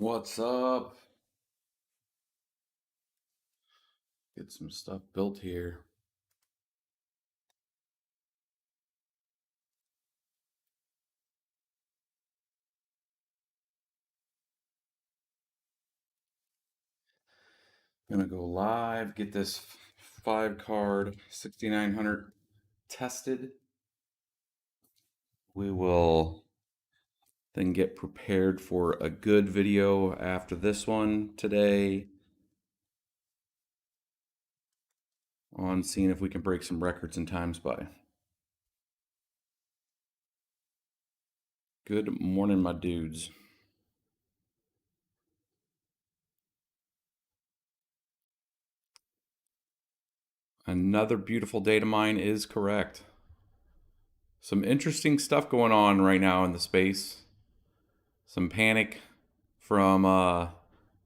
What's up? Get some stuff built here. I'm gonna go live, get this 5-card 6900 tested. We will then get prepared for a good video after this one today on seeing if we can break some records in Timespy. Good morning, my dudes. Another beautiful day to mine is correct. Some interesting stuff going on right now in the space. Some panic from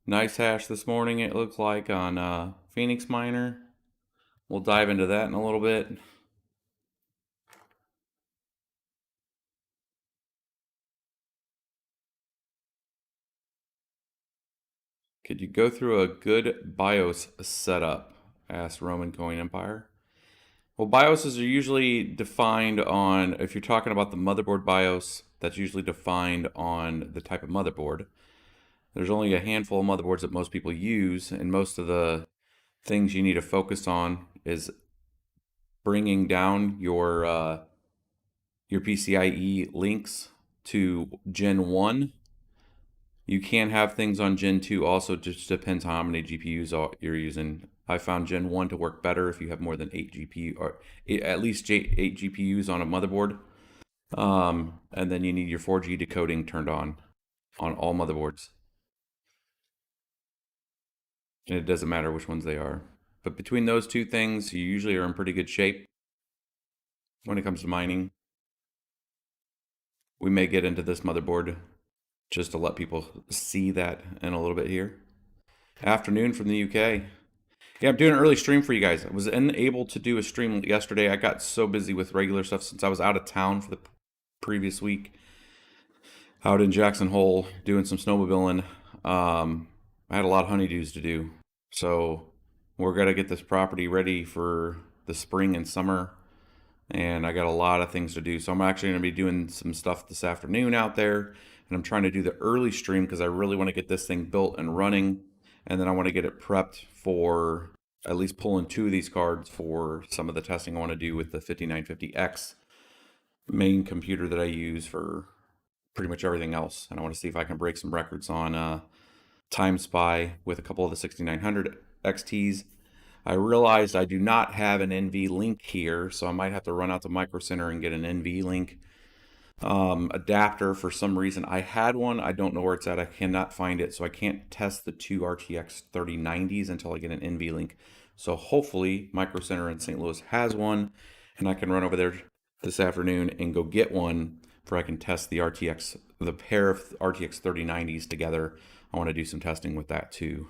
Nice Hash this morning, it looked like, on Phoenix Miner. We'll dive into that in a little bit. Could you go through a good BIOS setup? Asked Roman Coin Empire. Well, BIOSes are usually defined on, if you're talking about the motherboard BIOS, that's usually defined on the type of motherboard. There's only a handful of motherboards that most people use, and most of the things you need to focus on is bringing down your PCIe links to Gen 1. You can have things on Gen 2 also, just depends on how many GPUs you're using. I found Gen 1 to work better if you have more than 8 GPU, or at least 8 GPUs on a motherboard. And then you need your 4G decoding turned on all motherboards. And it doesn't matter which ones they are. But between those two things, you usually are in pretty good shape when it comes to mining. We may get into this motherboard just to let people see that in a little bit here. Afternoon from the UK. Yeah, I'm doing an early stream for you guys. I was unable to do a stream yesterday. I got so busy with regular stuff since I was out of town for the previous week. Out in Jackson Hole doing some snowmobiling. I had a lot of honeydews to do. So we're going to get this property ready for the spring and summer. And I got a lot of things to do. So I'm actually going to be doing some stuff this afternoon out there. And I'm trying to do the early stream because I really want to get this thing built and running. And then I want to get it prepped for at least pulling 2 of these cards for some of the testing I want to do with the 5950X main computer that I use for pretty much everything else. And I want to see if I can break some records on Timespy with a couple of the 6900 XTs. I realized I do not have an NV link here, so I might have to run out to Micro Center and get an NV link adapter. For some reason I had one, I don't know where it's at, I cannot find it, so I can't test the 2 RTX 3090s until I get an NV link. So hopefully Micro Center in St. Louis has one, and I can run over there this afternoon and go get one for I can test the pair of RTX 3090s together. I want to do some testing with that too,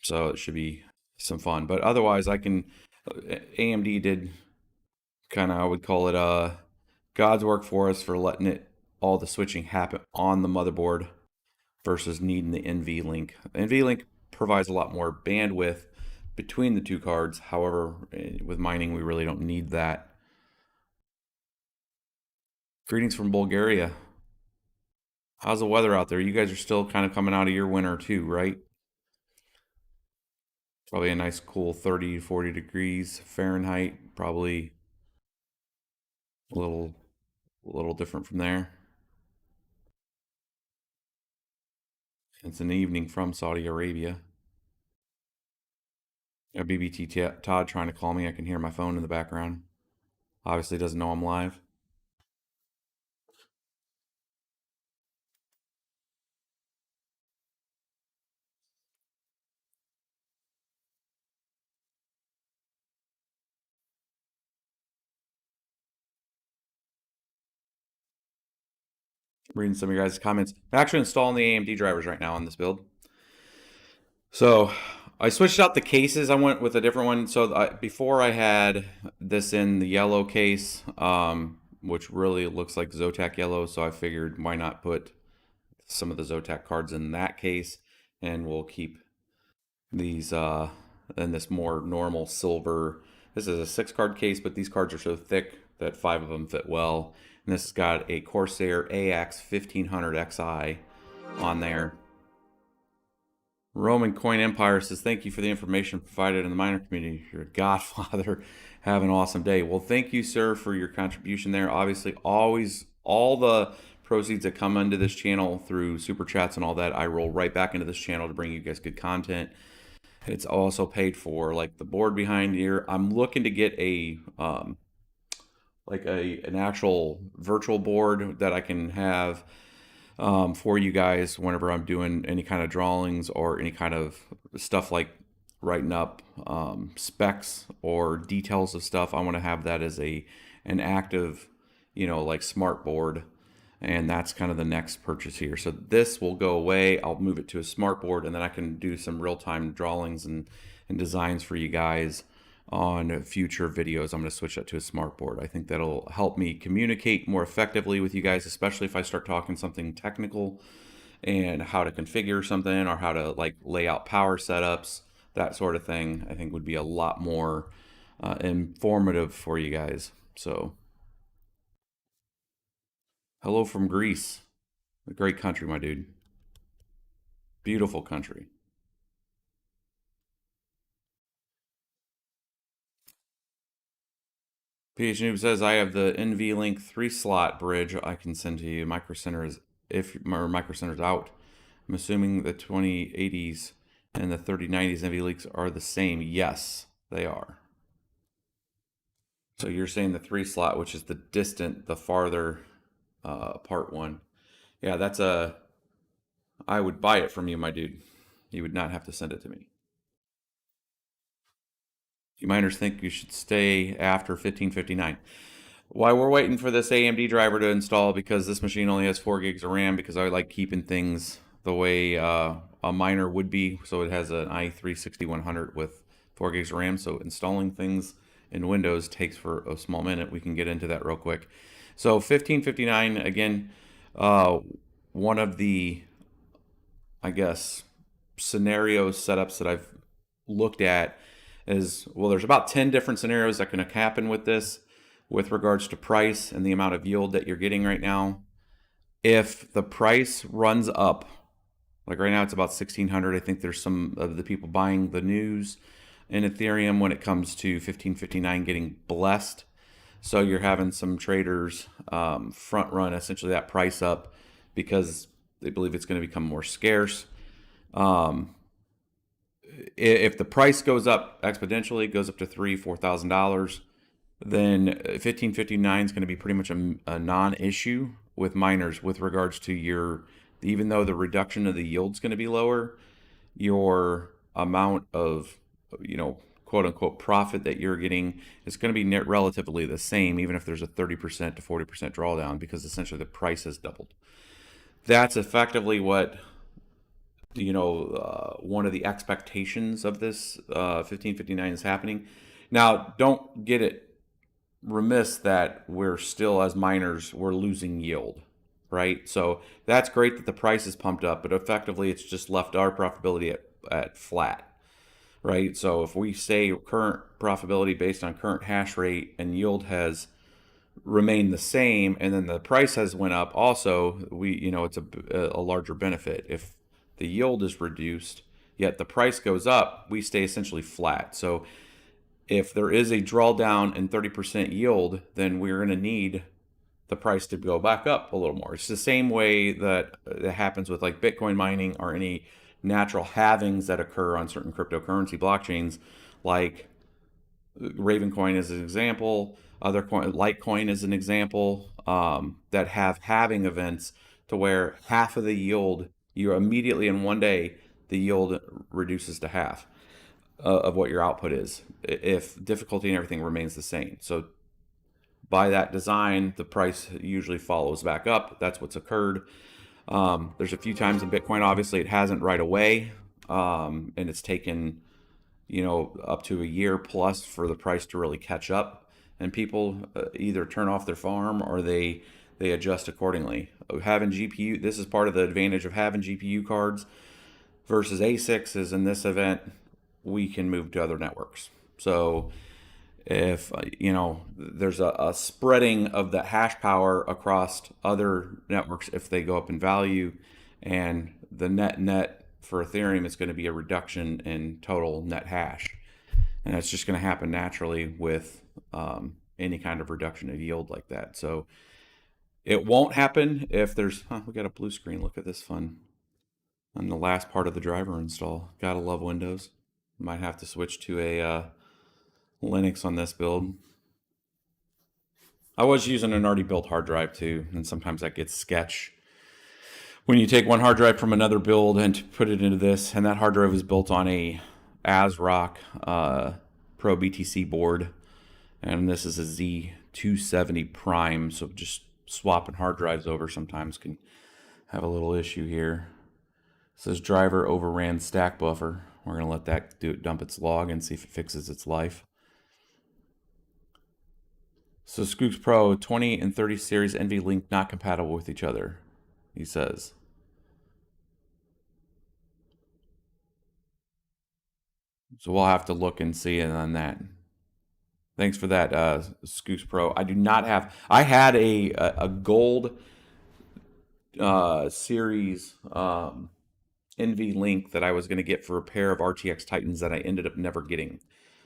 so it should be some fun. But otherwise, AMD did kind of, I would call it God's work for us for letting all the switching happen on the motherboard versus needing the NV link. The NV link provides a lot more bandwidth between the 2 cards. However, with mining, we really don't need that. Greetings from Bulgaria. How's the weather out there? You guys are still kind of coming out of your winter too, right? Probably a nice cool 30 to 40 degrees Fahrenheit. Probably a little different from there. It's an evening from Saudi Arabia. A BBT Todd trying to call me. I can hear my phone in the background. Obviously doesn't know I'm live. Reading some of your guys' comments. I'm actually installing the AMD drivers right now on this build. So I switched out the cases. I went with a different one. So before I had this in the yellow case, which really looks like Zotac yellow. So I figured why not put some of the Zotac cards in that case, and we'll keep these in this more normal silver. This is a 6-card case, but these cards are so thick that 5 of them fit well. And this has got a Corsair AX 1500 XI on there. Roman Coin Empire says, thank you for the information provided in the miner community. You're a godfather. Have an awesome day. Well, thank you, sir, for your contribution there. Obviously, always all the proceeds that come into this channel through super chats and all that, I roll right back into this channel to bring you guys good content. It's also paid for, like the board behind here. I'm looking to get a like an actual virtual board that I can have for you guys whenever I'm doing any kind of drawings or any kind of stuff like writing up specs or details of stuff. I want to have that as an active, you know, like smart board. And that's kind of the next purchase here. So this will go away. I'll move it to a smart board, and then I can do some real-time drawings and designs for you guys on future videos. I'm going to switch that to a smart board. I think that'll help me communicate more effectively with you guys, especially if I start talking something technical and how to configure something or how to like lay out power setups, that sort of thing. I think would be a lot more informative for you guys. So hello from Greece. A great country, my dude. Beautiful country. PH Noob says, I have the NVLink 3-slot bridge I can send to you. Micro Center is, if Micro Center's out. I'm assuming the 2080s and the 3090s NVLinks are the same. Yes, they are. So you're saying the 3-slot, which is the distant, the farther part one. Yeah, that's I would buy it from you, my dude. You would not have to send it to me. You miners think you should stay after 1559. Why we're waiting for this AMD driver to install, because this machine only has 4 gigs of RAM, because I like keeping things the way a miner would be. So it has an i3-6100 with 4 gigs of RAM. So installing things in Windows takes for a small minute. We can get into that real quick. So 1559, again, one of the, I guess, scenario setups that I've looked at is, well, there's about 10 different scenarios that can happen with this with regards to price and the amount of yield that you're getting right now. If the price runs up, like right now it's about 1600. I think there's some of the people buying the news in Ethereum when it comes to 1559 getting blessed. So you're having some traders front run essentially that price up because they believe it's going to become more scarce. If the price goes up exponentially, goes up to $3,000-$4,000, then 1559 is going to be pretty much a non-issue with miners with regards to your, even though the reduction of the yield is going to be lower, your amount of, you know, quote unquote profit that you're getting is going to be relatively the same, even if there's a 30% to 40% drawdown, because essentially the price has doubled. That's effectively what, you know, one of the expectations of this 1559 is happening. Now, don't get it remiss that we're still, as miners, we're losing yield, right? So that's great that the price is pumped up, but effectively it's just left our profitability at flat, right? So if we say current profitability based on current hash rate and yield has remained the same, and then the price has went up also, we, you know, it's a larger benefit. If the yield is reduced, yet the price goes up, we stay essentially flat. So if there is a drawdown in 30% yield, then we're going to need the price to go back up a little more. It's the same way that happens with like Bitcoin mining or any natural halvings that occur on certain cryptocurrency blockchains, like Ravencoin is an example, other coin, Litecoin is an example, that have halving events to where half of the yield, you immediately in one day, the yield reduces to half of what your output is, if difficulty and everything remains the same. So by that design, the price usually follows back up. That's what's occurred. There's a few times in Bitcoin, obviously it hasn't right away, and it's taken, you know, up to a year plus for the price to really catch up, and people either turn off their farm or they they adjust accordingly. Having GPU, this is part of the advantage of having GPU cards versus ASICs is in this event, we can move to other networks. So if there's a spreading of the hash power across other networks if they go up in value, and the net for Ethereum is going to be a reduction in total net hash, and that's just going to happen naturally with any kind of reduction of yield like that. So it won't happen if there's we got a blue screen. Look at this fun on the last part of the driver install. Gotta love Windows. Might have to switch to a Linux on this build. I was using an already built hard drive too, and sometimes that gets sketch when you take one hard drive from another build and put it into this. And that hard drive was built on a ASRock Pro BTC board, and this is a Z270 Prime, so just swapping hard drives over sometimes can have a little issue here. It says driver overran stack buffer. We're going to let that dump its log and see if it fixes its life. So Scoops Pro 20 and 30 series NVLink not compatible with each other, he says. So we'll have to look and see on that. Thanks for that, Scoops Pro. I do not have. I had a gold series NVLink that I was going to get for a pair of RTX Titans that I ended up never getting.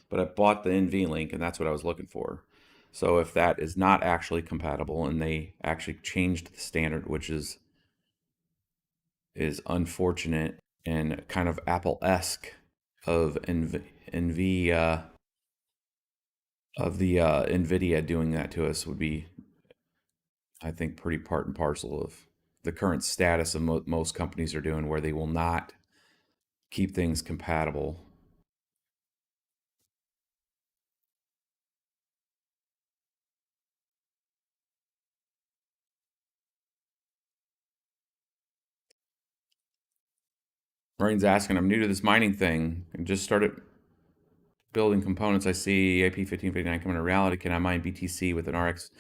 But I bought the NVLink, and that's what I was looking for. So if that is not actually compatible, and they actually changed the standard, which is unfortunate and kind of Apple-esque of NVIDIA doing that to us, would be, I think, pretty part and parcel of the current status of most companies are doing, where they will not keep things compatible. Ryan's asking, I'm new to this mining thing and just started building components. I see AP1559 coming to reality. Can I mine BTC with an RX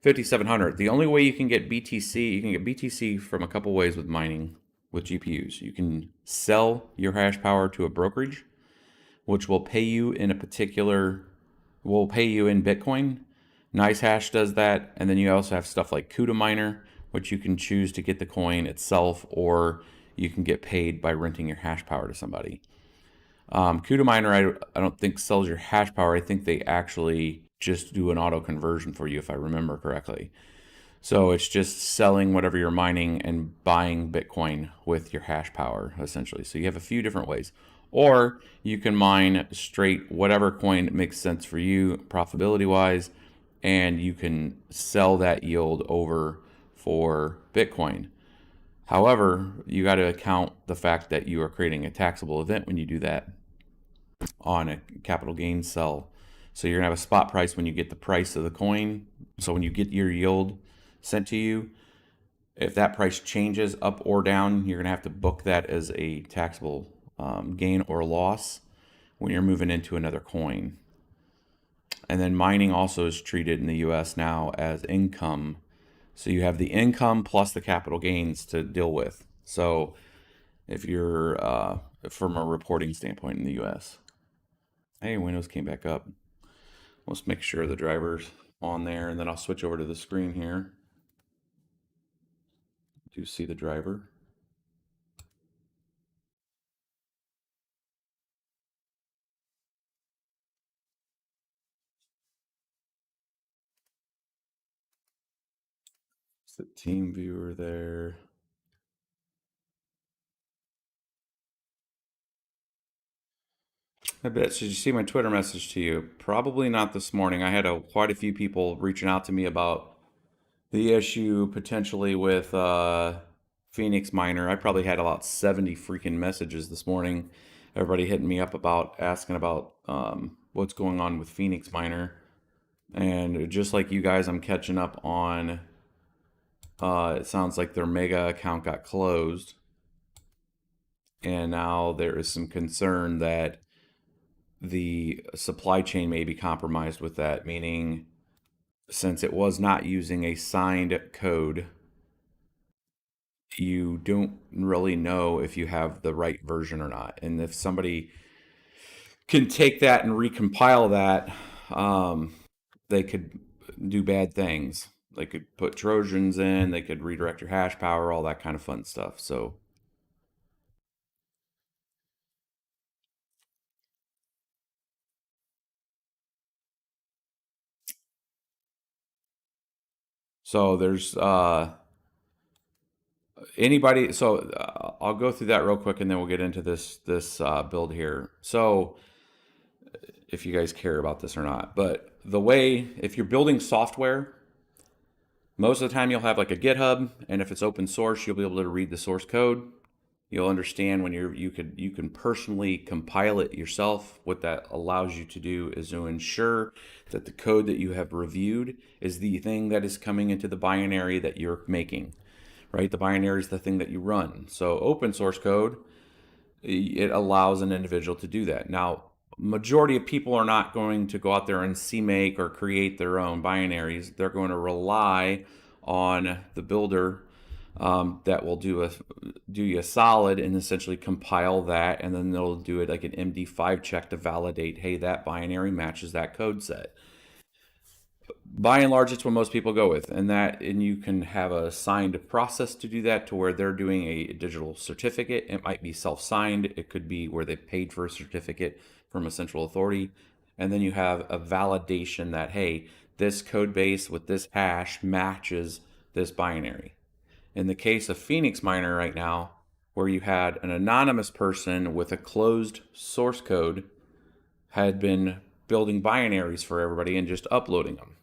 5700? The only way you can get BTC from a couple ways with mining with GPUs. You can sell your hash power to a brokerage, which will pay you in Bitcoin. NiceHash does that. And then you also have stuff like CUDA Miner, which you can choose to get the coin itself, or you can get paid by renting your hash power to somebody. CUDA Miner, I don't think sells your hash power. I think they actually just do an auto conversion for you, if I remember correctly. So it's just selling whatever you're mining and buying Bitcoin with your hash power, essentially. So you have a few different ways. Or you can mine straight whatever coin makes sense for you profitability-wise, and you can sell that yield over for Bitcoin. However, you got to account the fact that you are creating a taxable event when you do that on a capital gains sell. So you're going to have a spot price when you get the price of the coin. So when you get your yield sent to you, if that price changes up or down, you're going to have to book that as a taxable gain or loss when you're moving into another coin. And then mining also is treated in the US now as income. So you have the income plus the capital gains to deal with. So if you're from a reporting standpoint in the US. Hey, Windows came back up. Let's make sure the driver's on there, and then I'll switch over to the screen here. Do you see the driver? It's the team viewer there. I bet. Did you see my Twitter message to you? Probably not this morning. I had quite a few people reaching out to me about the issue potentially with Phoenix Miner. I probably had about 70 freaking messages this morning. Everybody hitting me up asking about what's going on with Phoenix Miner. And just like you guys, I'm catching up on, it sounds like their mega account got closed. And now there is some concern that the supply chain may be compromised with that, meaning since it was not using a signed code, you don't really know if you have the right version or not. And if somebody can take that and recompile that, they could do bad things. They could put Trojans in, they could redirect your hash power, all that kind of fun stuff. So there's anybody. So I'll go through that real quick, and then we'll get into this build here. So if you guys care about this or not, but the way, if you're building software, most of the time you'll have like a GitHub, and if it's open source, you'll be able to read the source code. You'll understand when you can personally compile it yourself. What that allows you to do is to ensure that the code that you have reviewed is the thing that is coming into the binary that you're making, right? The binary is the thing that you run. So open source code, it allows an individual to do that. Now, majority of people are not going to go out there and CMake or create their own binaries. They're going to rely on the builder that will do you a solid and essentially compile that, and then they'll do it like an MD5 check to validate, hey, that binary matches that code set. By and large, it's what most people go with, and you can have a signed process to do that, to where they're doing a digital certificate. It might be self-signed. It could be where they paid for a certificate from a central authority, and then you have a validation that, hey, this code base with this hash matches this binary. In the case of Phoenix Miner right now, where you had an anonymous person with a closed source code had been building binaries for everybody and just uploading them.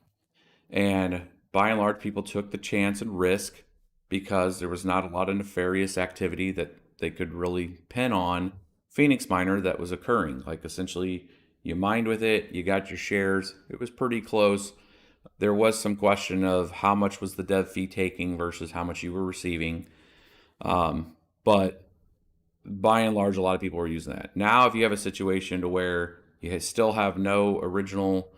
And by and large, people took the chance and risk because there was not a lot of nefarious activity that they could really pin on Phoenix Miner that was occurring. Like essentially, you mined with it, you got your shares, it was pretty close. There was some question of how much was the dev fee taking versus how much you were receiving. But by and large, a lot of people were using that. Now, if you have a situation to where you still have no original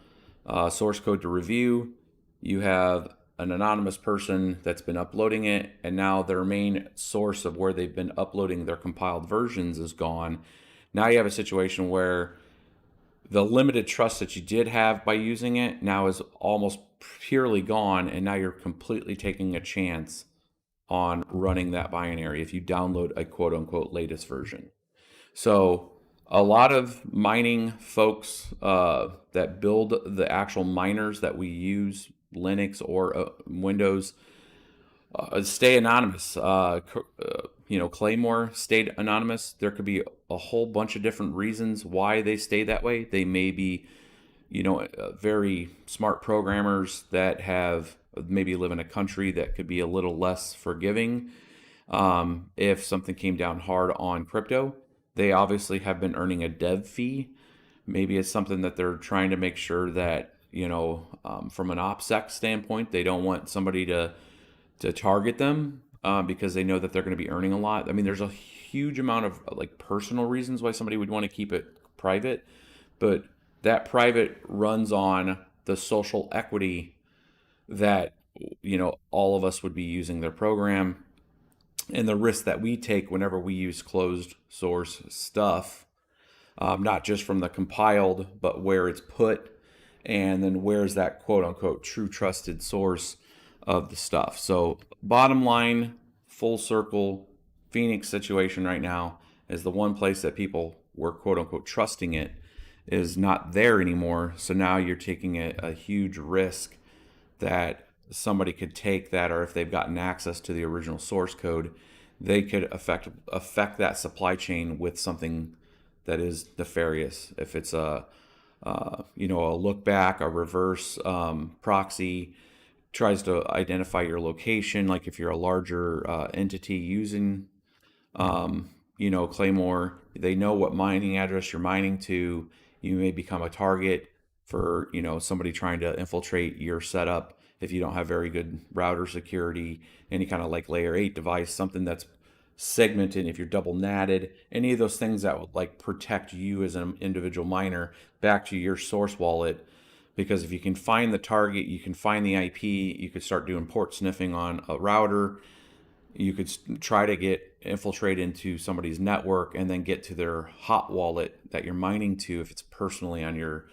source code to review, you have an anonymous person that's been uploading it, and now their main source of where they've been uploading their compiled versions is gone. Now you have a situation where the limited trust that you did have by using it now is almost purely gone, and now you're completely taking a chance on running that binary if you download a quote-unquote latest version. So a lot of mining folks that build the actual miners that we use, Linux or Windows, stay anonymous. Claymore stayed anonymous. There could be a whole bunch of different reasons why they stay that way. They may be, very smart programmers that have maybe live in a country that could be a little less forgiving. If something came down hard on crypto, they obviously have been earning a dev fee. Maybe it's something that they're trying to make sure that, from an OPSEC standpoint, they don't want somebody to target them because they know that they're going to be earning a lot. I mean, there's a huge amount of like personal reasons why somebody would want to keep it private, but that private runs on the social equity that, all of us would be using their program, and the risk that we take whenever we use closed source stuff, not just from the compiled, but where it's put, and then where's that quote unquote true trusted source of the stuff. So bottom line, full circle, Phoenix situation right now is the one place that people were quote unquote trusting it is not there anymore. So now you're taking a huge risk that somebody could take that, or if they've gotten access to the original source code, they could affect that supply chain with something that is nefarious. If it's a look back, a reverse proxy, tries to identify your location, like if you're a larger entity using Claymore, they know what mining address you're mining to. You may become a target for somebody trying to infiltrate your setup if you don't have very good router security, any kind of like layer 8 device, something that's segmented, if you're double natted, any of those things that would like protect you as an individual miner back to your source wallet. because if you can find the target, you can find the IP, you could start doing port sniffing on a router. You could try to get infiltrate into somebody's network and then get to their hot wallet that you're mining to, if it's personally on your,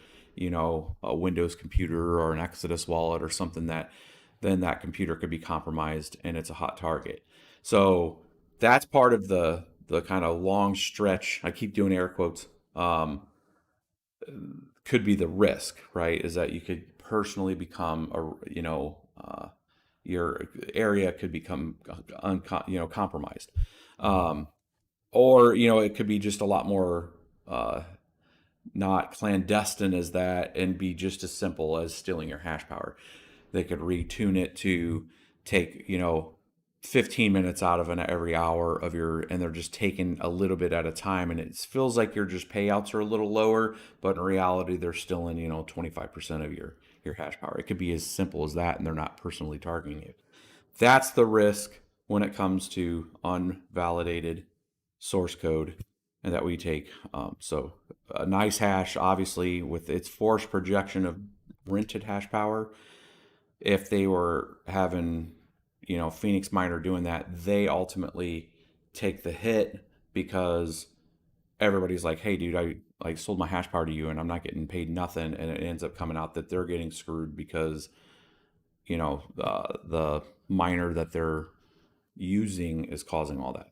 a Windows computer or an Exodus wallet or something, that then that computer could be compromised and it's a hot target. So that's part of the kind of long stretch. I keep doing air quotes. Could be the risk, right? Is that you could personally become your area could become compromised, or it could be just a lot more not clandestine as that, and be just as simple as stealing your hash power. They could retune it to take 15 minutes out of every hour of your, and they're just taking a little bit at a time, and it feels like your just payouts are a little lower, but in reality they're still in 25% of your hash power. It could be as simple as that, and they're not personally targeting you. That's the risk when it comes to unvalidated source code, and that we take. So a nice hash, obviously, with its forced projection of rented hash power, if they were having Phoenix Miner doing that, they ultimately take the hit, because everybody's like, hey dude, I sold my hash power to you and I'm not getting paid nothing, and it ends up coming out that they're getting screwed because the miner that they're using is causing all that.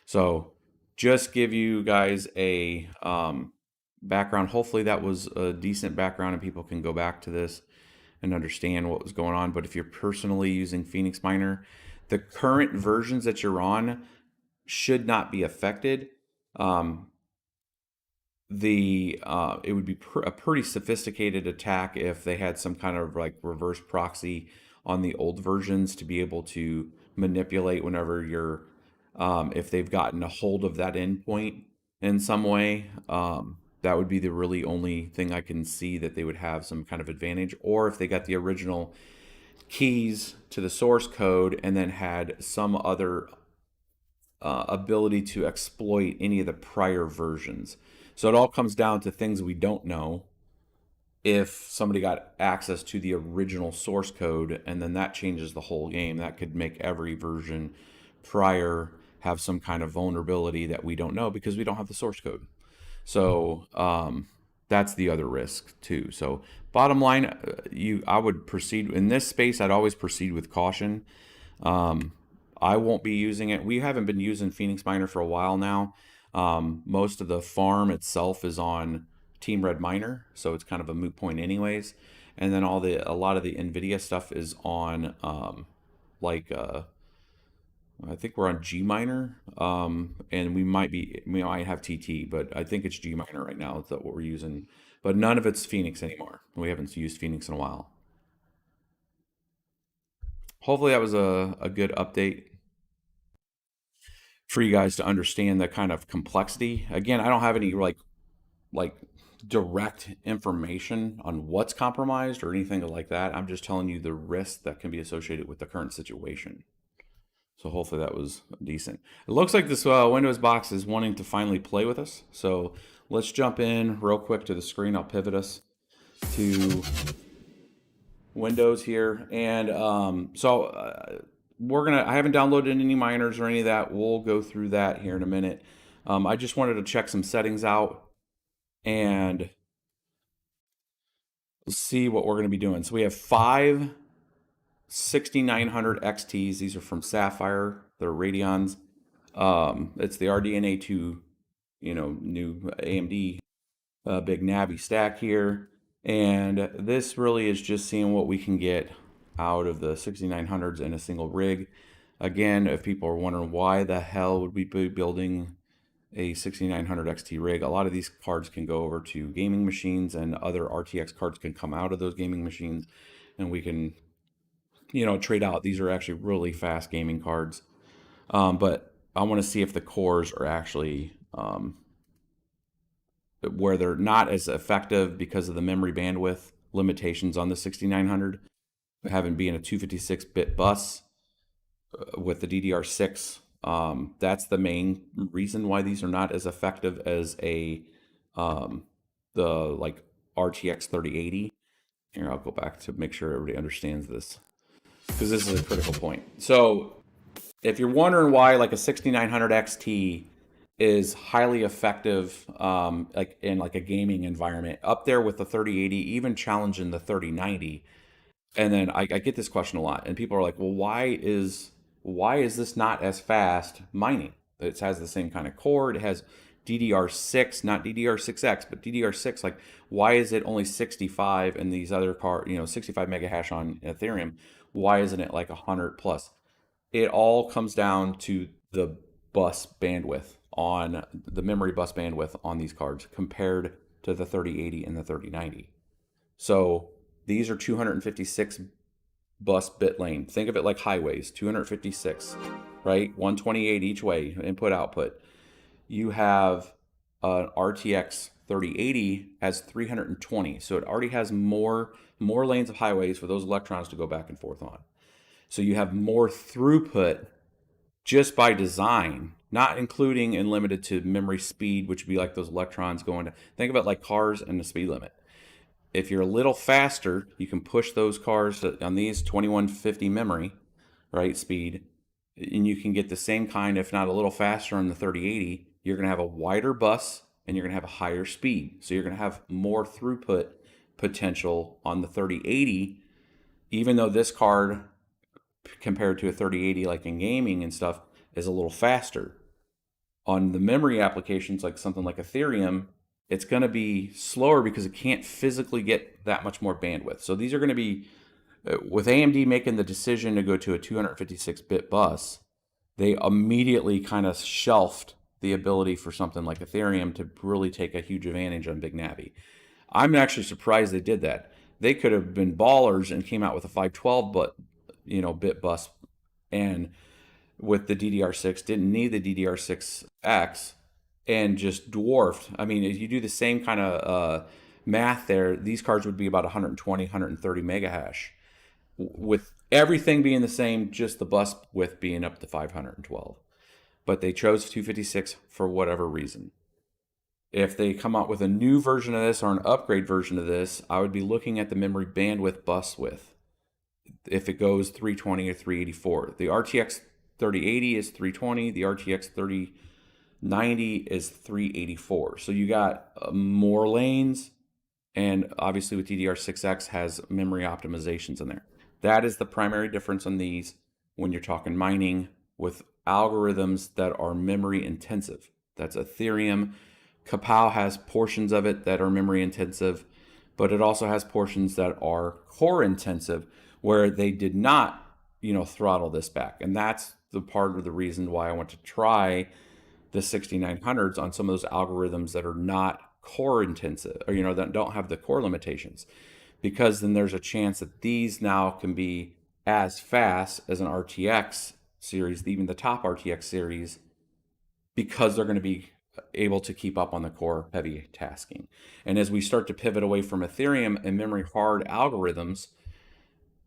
So just give you guys a background. Hopefully that was a decent background and people can go back to this and understand what was going on. But if you're personally using Phoenix Miner, the current versions that you're on should not be affected. It would be a pretty sophisticated attack if they had some kind of like reverse proxy on the old versions to be able to manipulate whenever you're if they've gotten a hold of that endpoint in some way. That would be the really only thing I can see that they would have some kind of advantage. Or if they got the original keys to the source code and then had some other ability to exploit any of the prior versions. So it all comes down to things we don't know. If somebody got access to the original source code and then that changes the whole game, that could make every version prior have some kind of vulnerability that we don't know because we don't have the source code. So that's the other risk too. So bottom line, I would proceed in this space. I'd always proceed with caution. I won't be using it. We haven't been using Phoenix Miner for a while now. Most of the farm itself is on Team Red Miner, so it's kind of a moot point anyways. And then a lot of the NVIDIA stuff is on I think we're on G Miner, and we might have TT, but I think it's G Miner right now. That's what we're using, but none of it's Phoenix anymore. We haven't used Phoenix in a while. Hopefully that was a good update for you guys to understand the kind of complexity. Again, I don't have any like direct information on what's compromised or anything like that. I'm just telling you the risk that can be associated with the current situation. So hopefully that was decent. It looks like this Windows box is wanting to finally play with us. So let's jump in real quick to the screen. I'll pivot us to Windows here. And I haven't downloaded any miners or any of that. We'll go through that here in a minute. I just wanted to check some settings out and see what we're going to be doing. So we have 5 6900 XTs. These are from Sapphire. They're Radeons. It's the RDNA 2, new AMD big Navi stack here. And this really is just seeing what we can get out of the 6900s in a single rig. Again, if people are wondering why the hell would we be building a 6900 XT rig, a lot of these cards can go over to gaming machines, and other RTX cards can come out of those gaming machines, and we can trade out. These are actually really fast gaming cards, but I want to see if the cores are actually where they're not as effective because of the memory bandwidth limitations on the 6900, having being a 256-bit bus with the DDR6. That's the main reason why these are not as effective as the RTX 3080. Here, I'll go back to make sure everybody understands this, because this is a critical point. So if you're wondering why like a 6900 XT is highly effective, like in like a gaming environment, up there with the 3080, even challenging the 3090. And then I get this question a lot, and people are like, well, why is this not as fast mining? It has the same kind of core. It has DDR6, not DDR6X, but DDR6. Like, why is it only 65 and these other 65 mega hash on Ethereum? Why isn't it like 100 plus? It all comes down to the bus bandwidth on the memory bus bandwidth on these cards compared to the 3080 and the 3090. So these are 256 bus bit lane. Think of it like highways, 256, right? 128 each way, input output. You have an RTX 3080 has 320, so it already has more lanes of highways for those electrons to go back and forth on. So you have more throughput just by design, not including and limited to memory speed, which would be like those electrons going to, think of it like cars and the speed limit. If you're a little faster, you can push those cars on these 2150 memory, right, speed, and you can get the same kind, if not a little faster on the 3080. You're going to have a wider bus and you're going to have a higher speed. So you're going to have more throughput potential on the 3080, even though this card, compared to a 3080 like in gaming and stuff, is a little faster. On the memory applications, like something like Ethereum, it's going to be slower because it can't physically get that much more bandwidth. So these are going to be, with AMD making the decision to go to a 256-bit bus, they immediately kind of shelved the ability for something like Ethereum to really take a huge advantage on Big Navi. I'm actually surprised they did that. They could have been ballers and came out with a 512 bit bus, and with the DDR6 didn't need the DDR6X and just dwarfed. I mean, if you do the same kind of math there, these cards would be about 120, 130 mega hash, with everything being the same, just the bus width being up to 512. But they chose 256 for whatever reason. If they come out with a new version of this or an upgrade version of this, I would be looking at the memory bandwidth bus width. If it goes 320 or 384, the RTX 3080 is 320, the RTX 3090 is 384. So you got more lanes, and obviously with DDR6X has memory optimizations in there. That is the primary difference on these when you're talking mining with algorithms that are memory intensive. That's Ethereum. Kapow has portions of it that are memory intensive, but it also has portions that are core intensive, where they did not, throttle this back. And that's the part of the reason why I want to try the 6900s on some of those algorithms that are not core intensive, or, that don't have the core limitations, because then there's a chance that these now can be as fast as an RTX series, even the top RTX series, because they're going to be able to keep up on the core heavy tasking. And as we start to pivot away from Ethereum and memory hard algorithms,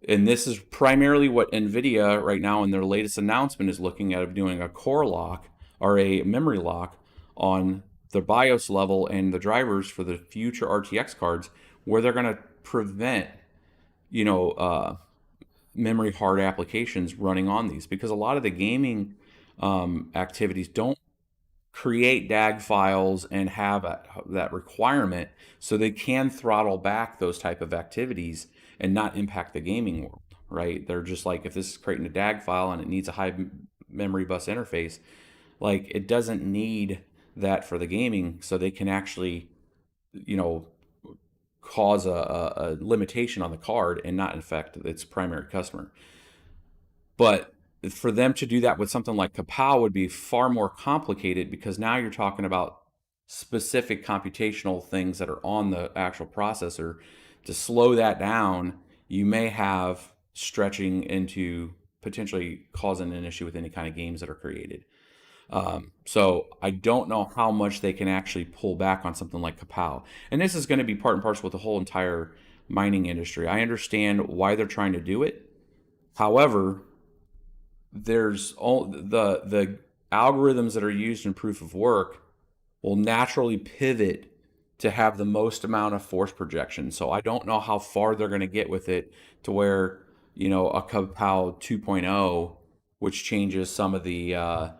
and this is primarily what NVIDIA right now in their latest announcement is looking at, of doing a core lock or a memory lock on the BIOS level and the drivers for the future RTX cards, where they're going to prevent, memory hard applications running on these, because a lot of the gaming activities don't create DAG files and have that requirement, so they can throttle back those type of activities and not impact the gaming world, right? They're just like, if this is creating a DAG file and it needs a high memory bus interface, like, it doesn't need that for the gaming, so they can actually, cause a limitation on the card and not affect its primary customer. But for them to do that with something like Kapow would be far more complicated, because now you're talking about specific computational things that are on the actual processor. To slow that down, you may have stretching into potentially causing an issue with any kind of games that are created. So I don't know how much they can actually pull back on something like Kapow. And this is going to be part and parcel with the whole entire mining industry. I understand why they're trying to do it. However, there's all the algorithms that are used in proof of work will naturally pivot to have the most amount of force projection. So I don't know how far they're going to get with it to where, you know, a Kapow 2.0, which changes some of the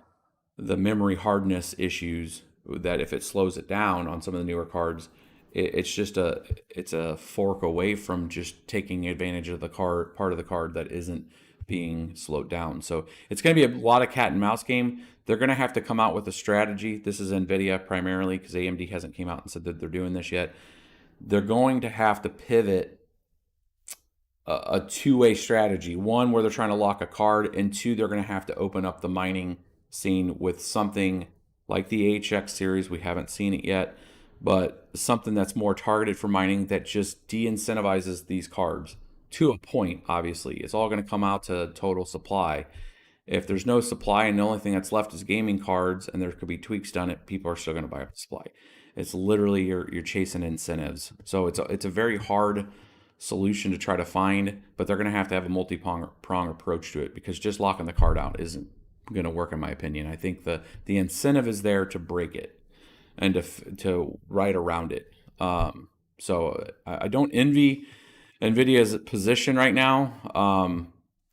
memory hardness issues, that if it slows it down on some of the newer cards, it's a fork away from just taking advantage of the card part of the card that isn't being slowed down. So it's going to be a lot of cat and mouse game. They're going to have to come out with a strategy. This is NVIDIA primarily, because AMD hasn't came out and said that they're doing this yet. They're going to have to pivot a two-way strategy. One, where they're trying to lock a card, and two, they're going to have to open up the mining scene with something like the HX series. We haven't seen it yet, but something that's more targeted for mining that just de-incentivizes these cards to a point. Obviously, it's all going to come out to total supply. If there's no supply and the only thing that's left is gaming cards, and there could be tweaks done, it people are still going to buy up the supply. It's literally you're chasing incentives. So it's a very hard solution to try to find, but they're going to have a multi-prong approach to it, because just locking the card out isn't going to work, in my opinion. I think the incentive is there to break it and to ride around it. So I don't envy NVIDIA's position right now,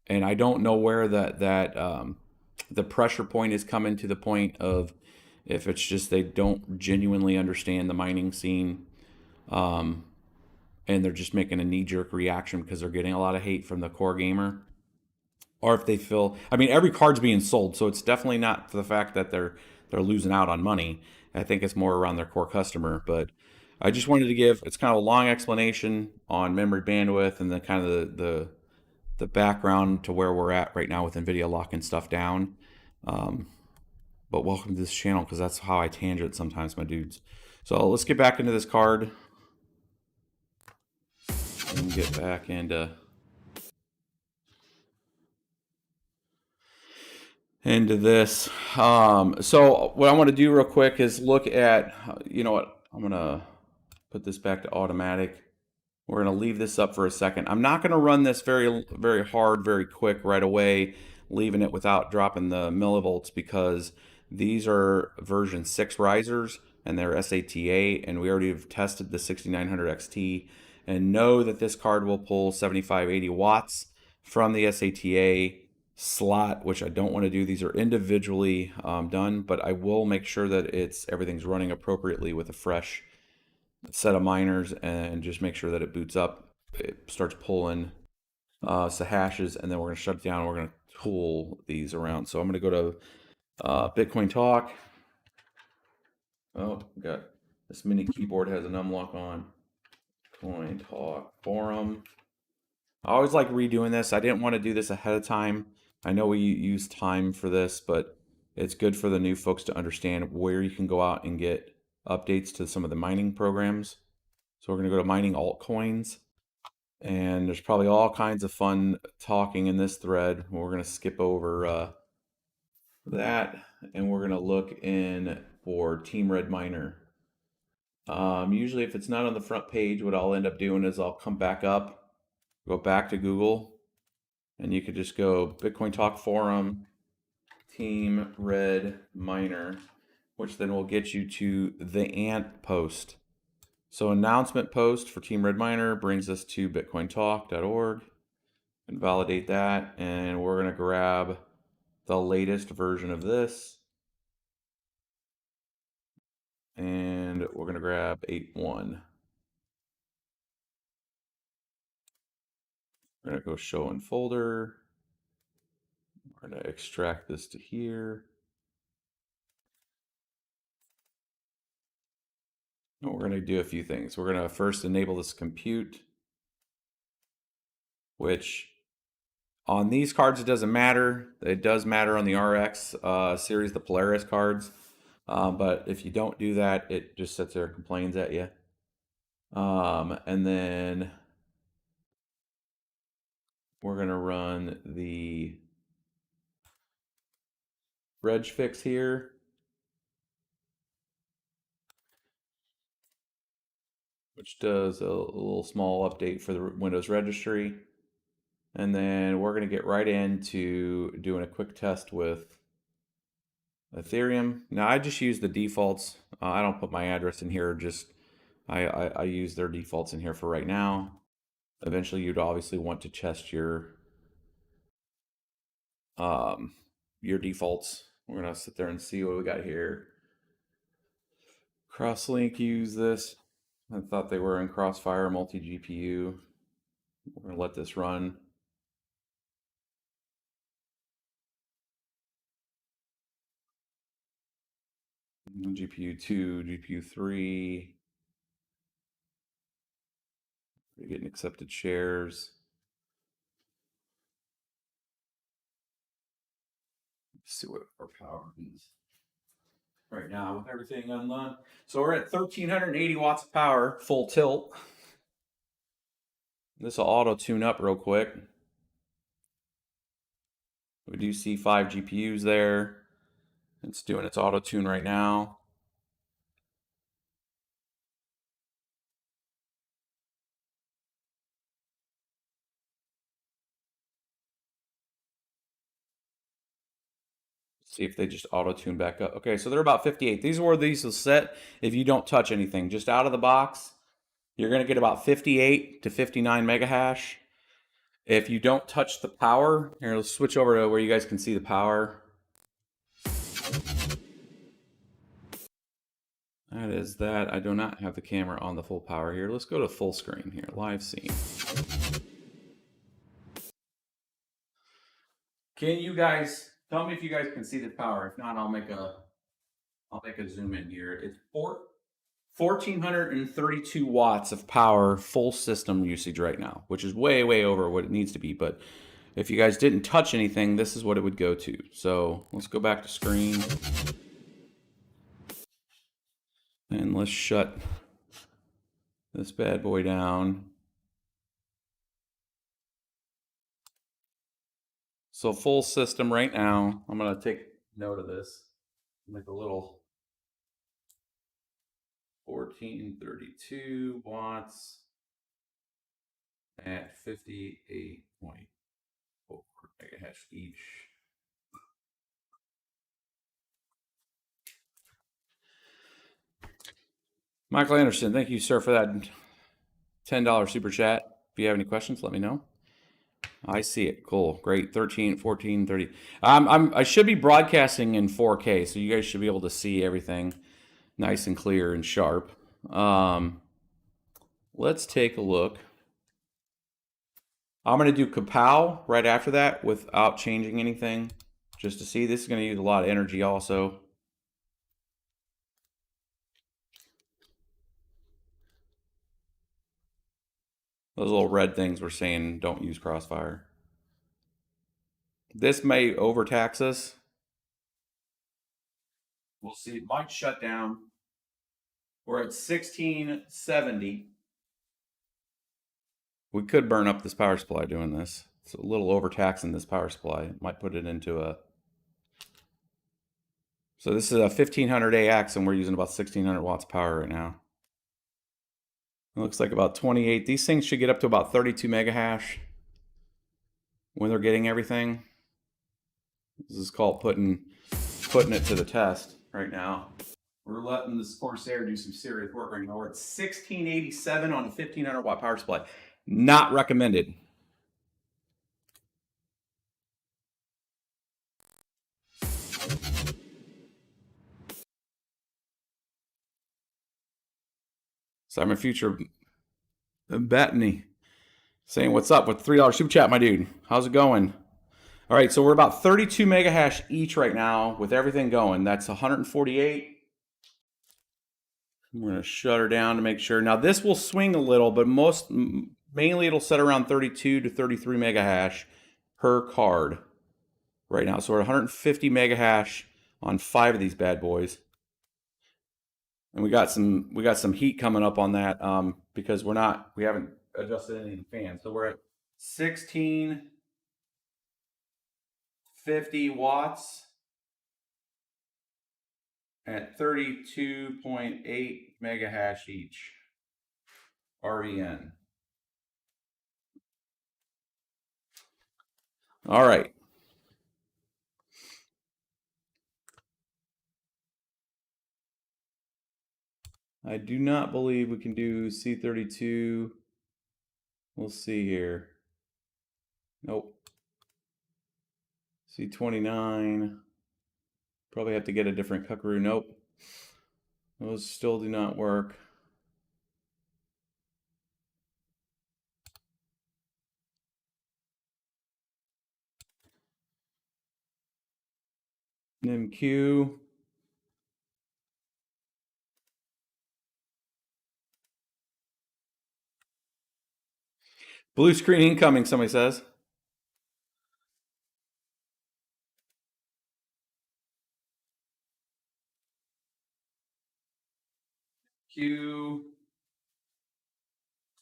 and I don't know where the pressure point is coming, to the point of if it's just they don't genuinely understand the mining scene, and they're just making a knee-jerk reaction because they're getting a lot of hate from the core gamer, or if they feel, I mean, every card's being sold, so it's definitely not the fact that they're losing out on money. I think it's more around their core customer. But I just wanted to give, it's kind of a long explanation on memory bandwidth and the kind of the background to where we're at right now with NVIDIA locking stuff down. But welcome to this channel, because that's how I tangent sometimes, my dudes. So let's get back into this card and get back into this. So what I want to do real quick is look at, you know what, I'm going to put this back to automatic. We're going to leave this up for a second. I'm not going to run this very, very hard, very quick right away, leaving it without dropping the millivolts, because these are version 6 risers and they're SATA, and we already have tested the 6900 XT and know that this card will pull 75-80 watts from the SATA slot, which I don't want to do. These are individually done, but I will make sure that everything's running appropriately with a fresh set of miners, and just make sure that it boots up, it starts pulling hashes, and then we're going to shut it down. We're going to tool these around. So I'm going to go to Bitcoin Talk. Oh, got this mini keyboard has an unlock on. Bitcoin Talk forum. I always like redoing this. I didn't want to do this ahead of time. I know we use time for this, but it's good for the new folks to understand where you can go out and get updates to some of the mining programs. So we're going to go to mining altcoins, and there's probably all kinds of fun talking in this thread. We're going to skip over that, and we're going to look in for Team Red Miner. Usually if it's not on the front page, what I'll end up doing is I'll come back up, go back to Google, and you could just go Bitcoin Talk Forum, Team Red Miner, which then will get you to the Ant post. So announcement post for Team Red Miner brings us to bitcointalk.org, and validate that, and we're going to grab the latest version of this, and we're going to grab 8.1. We're going to go show in folder. We're going to extract this to here. And we're going to do a few things. We're going to first enable this compute, which on these cards it doesn't matter. It does matter on the RX series, the Polaris cards. But if you don't do that, it just sits there and complains at you. And then we're going to run the reg fix here, which does a little small update for the Windows registry. And then we're going to get right into doing a quick test with Ethereum. Now I just use the defaults. I don't put my address in here, just I use their defaults in here for right now. Eventually, you'd obviously want to test your defaults. We're gonna sit there and see what we got here. Crosslink, use this. I thought they were in CrossFire multi-GPU. We're gonna let this run. GPU 2, GPU 3. We're getting accepted shares. Let's see what our power is right now with everything undone. So we're at 1,380 watts of power, full tilt. This will auto tune up real quick. We do see 5 GPUs there. It's doing its auto tune right now. See if they just auto tune back up. Okay, so they're about 58. These are where these will set if you don't touch anything. Just out of the box, you're going to get about 58 to 59 mega hash. If you don't touch the power, here, let's switch over to where you guys can see the power. That is that. I do not have the camera on the full power here. Let's go to full screen here, live scene. Can you guys tell me if you guys can see the power? If not, I'll make a zoom in here. It's 1,432 watts of power, full system usage right now, which is way, way over what it needs to be. But if you guys didn't touch anything, this is what it would go to. So let's go back to screen. And let's shut this bad boy down. So full system right now, I'm going to take note of this. Make a little 1432 watts at 58.4 megahertz each. Michael Anderson, thank you, sir, for that $10 super chat. If you have any questions, let me know. I see it. Cool. Great. 13, 14, 30. I should be broadcasting in 4K, so you guys should be able to see everything nice and clear and sharp. Let's take a look. I'm going to do kapow right after that without changing anything, just to see. This is going to use a lot of energy also. Those little red things were saying don't use CrossFire. This may overtax us. We'll see. It might shut down. We're at 1670. We could burn up this power supply doing this. It's a little overtaxing this power supply. Might put it into a... So this is a 1500 AX and we're using about 1600 watts of power right now. It looks like about 28. These things should get up to about 32 mega hash when they're getting everything. This is called putting it to the test right now. We're letting this Corsair do some serious work right now. We're at 1687 on a 1500 watt power supply. Not recommended. Simon Future Bettany saying, what's up with $3 super chat, my dude? How's it going? All right, so we're about 32 mega hash each right now with everything going. That's 148. I'm going to shut her down to make sure. Now, this will swing a little, but mainly it'll set around 32 to 33 mega hash per card right now. So we're at 150 mega hash on 5 of these bad boys. And we got some heat coming up on that because we haven't adjusted any of the fans. So we're at 1650 watts at 32.8 mega hash each. REN. All right. I do not believe we can do C32. We'll see here. Nope. C29. Probably have to get a different cuckaroo. Nope. Those still do not work. NIMQ. Blue screen incoming, somebody says. Q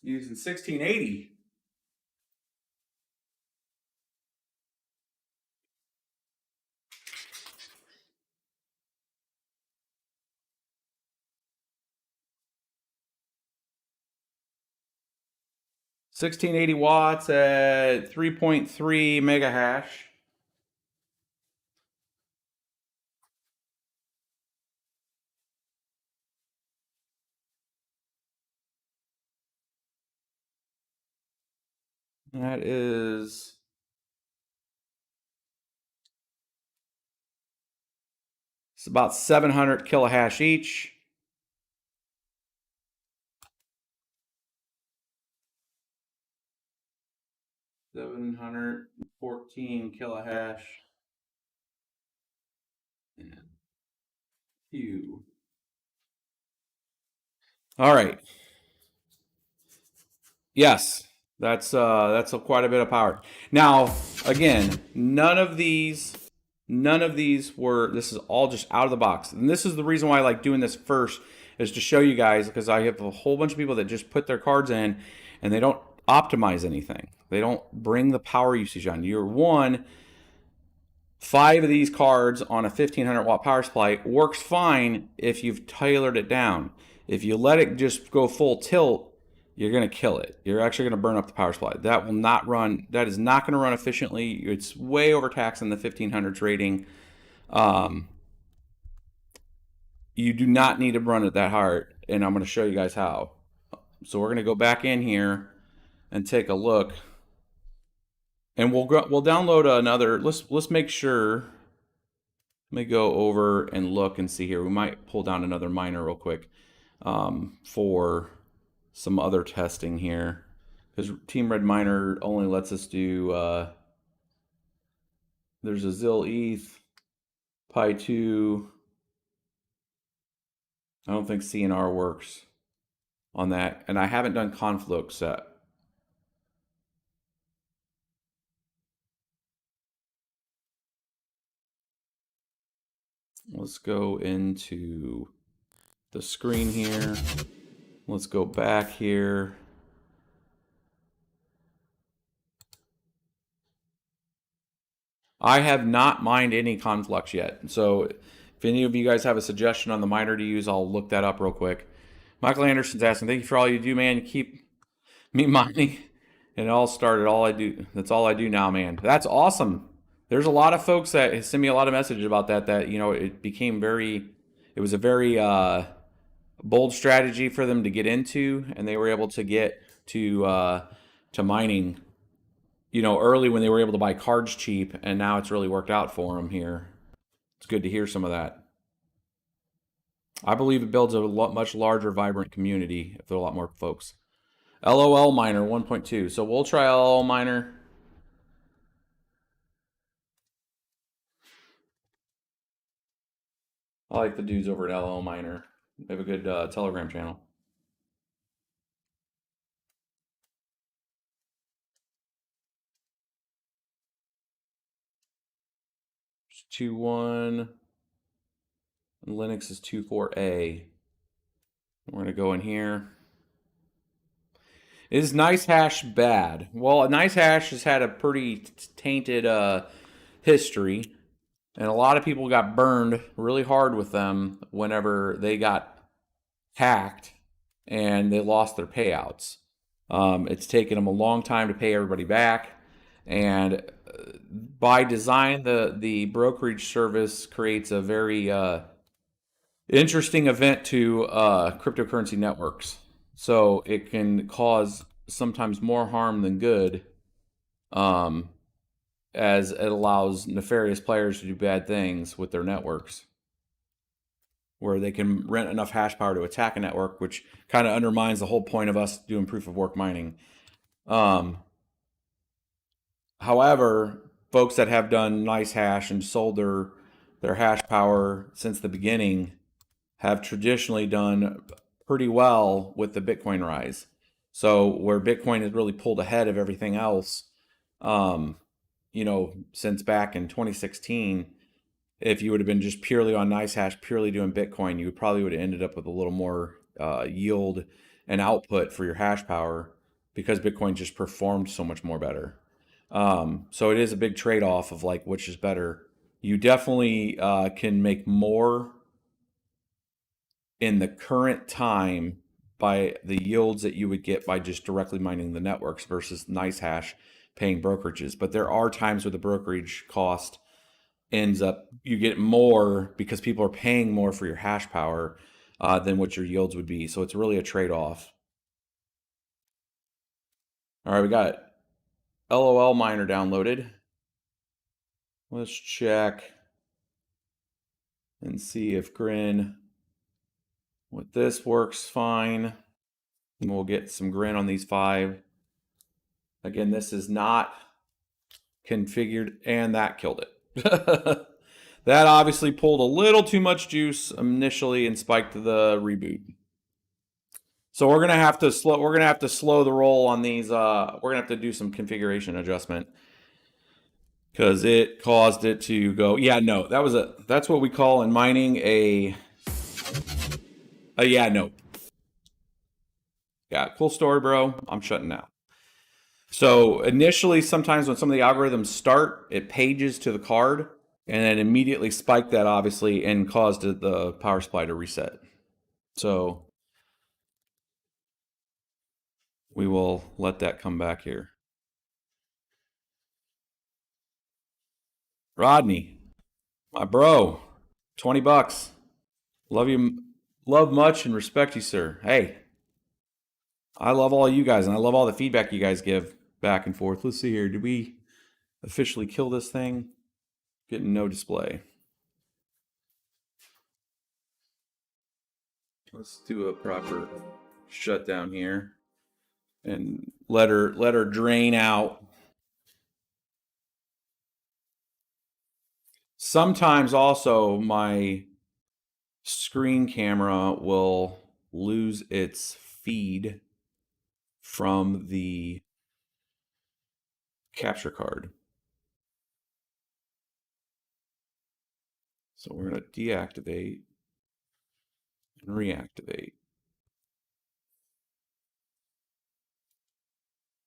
using 1680. $1680 at 3.3 mega hash. That is it's about 700 kilohash each. $714 kilohash. And Q. All right. Yes, that's quite a bit of power. Now, again, none of these were. This is all just out of the box, and this is the reason why I like doing this first, is to show you guys, because I have a whole bunch of people that just put their cards in, and they don't optimize anything. They don't bring the power usage on. You're one. 5 of these cards on a 1500 watt power supply works fine if you've tailored it down. If you let it just go full tilt, you're going to kill it. You're actually going to burn up the power supply. That will not run. That is not going to run efficiently. It's way overtaxing the 1500s rating. You do not need to run it that hard, and I'm going to show you guys how. So we're going to go back in here and take a look. And we'll download another. Let's make sure. Let me go over and look and see here. We might pull down another miner real quick for some other testing here, because Team Red Miner only lets us do. There's a ZIL ETH, Pi 2. I don't think CNR works on that, and I haven't done Conflux yet. Let's go into the screen here. Let's go back here. I have not mined any Conflux yet. So if any of you guys have a suggestion on the miner to use, I'll look that up real quick. Michael Anderson's asking, thank you for all you do, man. You keep me mining. And it all started, all I do. That's all I do now, man. That's awesome. There's a lot of folks that send me a lot of messages about that, you know, it became it was a very bold strategy for them to get into, and they were able to get to mining, you know, early when they were able to buy cards cheap, and now it's really worked out for them here. It's good to hear some of that. I believe it builds a much larger, vibrant community if there are a lot more folks. LOL Miner 1.2. So we'll try LOL Miner. I like the dudes over at LOL Miner. They have a good Telegram channel. It's 2.1. And Linux is 2.4a. We're going to go in here. Is nice hash bad? Well, nice hash has had a pretty tainted history, and a lot of people got burned really hard with them whenever they got hacked and they lost their payouts. It's taken them a long time to pay everybody back, and by design, the brokerage service creates a very Interesting event to cryptocurrency networks. So it can cause sometimes more harm than good, um, as it allows nefarious players to do bad things with their networks, where they can rent enough hash power to attack a network, which kind of undermines the whole point of us doing proof of work mining. However, folks that have done nice hash and sold their hash power since the beginning have traditionally done pretty well with the Bitcoin rise. So where Bitcoin has really pulled ahead of everything else, since back in 2016, if you would have been just purely on NiceHash, purely doing Bitcoin, you probably would have ended up with a little more yield and output for your hash power because Bitcoin just performed so much more better. So it is a big trade-off of like which is better. You definitely can make more in the current time by the yields that you would get by just directly mining the networks versus NiceHash paying brokerages. But there are times where the brokerage cost ends up, you get more because people are paying more for your hash power than what your yields would be. So it's really a trade-off. All right, we got LOL miner downloaded. Let's check and see if Grin with this works fine. And we'll get some Grin on these 5. Again, this is not configured, and that killed it. That obviously pulled a little too much juice initially and spiked the reboot. So we're gonna have to slow. We're gonna have to slow the roll on these. We're gonna have to do some configuration adjustment because it caused it to go. Yeah, no, that's what we call in mining a yeah, no. Yeah, cool story, bro. I'm shutting now. So initially, sometimes when some of the algorithms start, it pages to the card and then immediately spiked that obviously and caused the power supply to reset. So we will let that come back here. Rodney, my bro, $20. Love you, love much and respect you, sir. Hey, I love all you guys and I love all the feedback you guys give back and forth. Let's see here. Did we officially kill this thing? Getting no display. Let's do a proper shutdown here and let her drain out. Sometimes also my screen camera will lose its feed from the capture card. So we're going to deactivate and reactivate.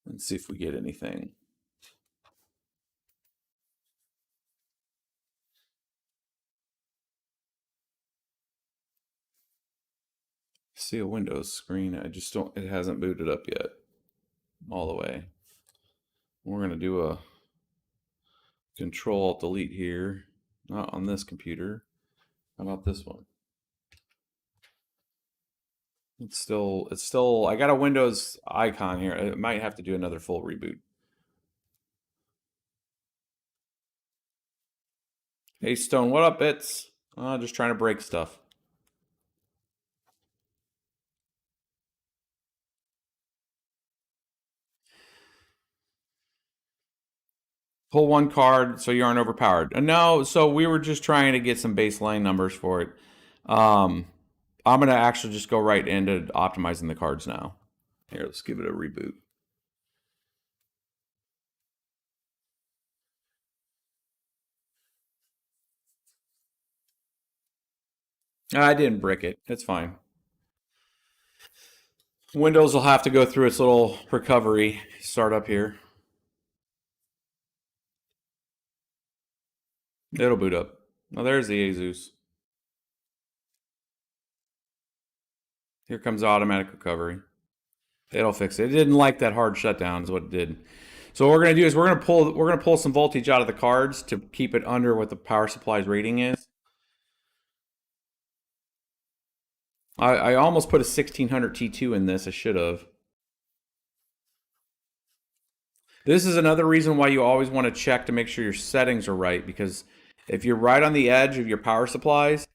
And see if we get anything. See a Windows screen. I just don't, it hasn't booted up yet all the way. We're going to do a Control-Alt-Delete here. Not on this computer. How about this one? It's still, I got a Windows icon here. I might have to do another full reboot. Hey Stone, what up, Bits? Just trying to break stuff. Pull one card so you aren't overpowered. No, so we were just trying to get some baseline numbers for it. I'm going to actually just go right into optimizing the cards now. Here, let's give it a reboot. I didn't brick it. It's fine. Windows will have to go through its little recovery startup here. It'll boot up. Oh, there's the Asus. Here comes automatic recovery. It'll fix it. It didn't like that hard shutdown is what it did. So what we're gonna do is we're gonna pull some voltage out of the cards to keep it under what the power supply's rating is. I almost put a 1600 T2 in this. I should have. This is another reason why you always want to check to make sure your settings are right, because if you're right on the edge of your power supplies,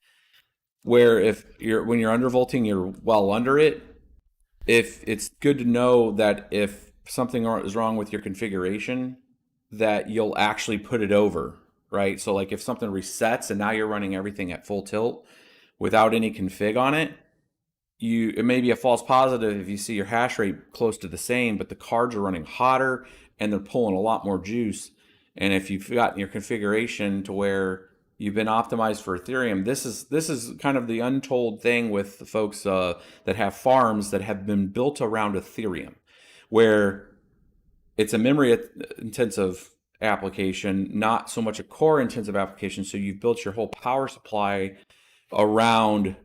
where if you're when you're undervolting, you're well under it. If it's good to know that if something is wrong with your configuration, that you'll actually put it over, right? So like if something resets and now you're running everything at full tilt without any config on it, it may be a false positive if you see your hash rate close to the same, but the cards are running hotter and they're pulling a lot more juice. And if you've gotten your configuration to where you've been optimized for Ethereum, this is kind of the untold thing with the folks that have farms that have been built around Ethereum, where it's a memory intensive application, not so much a core intensive application. So you've built your whole power supply around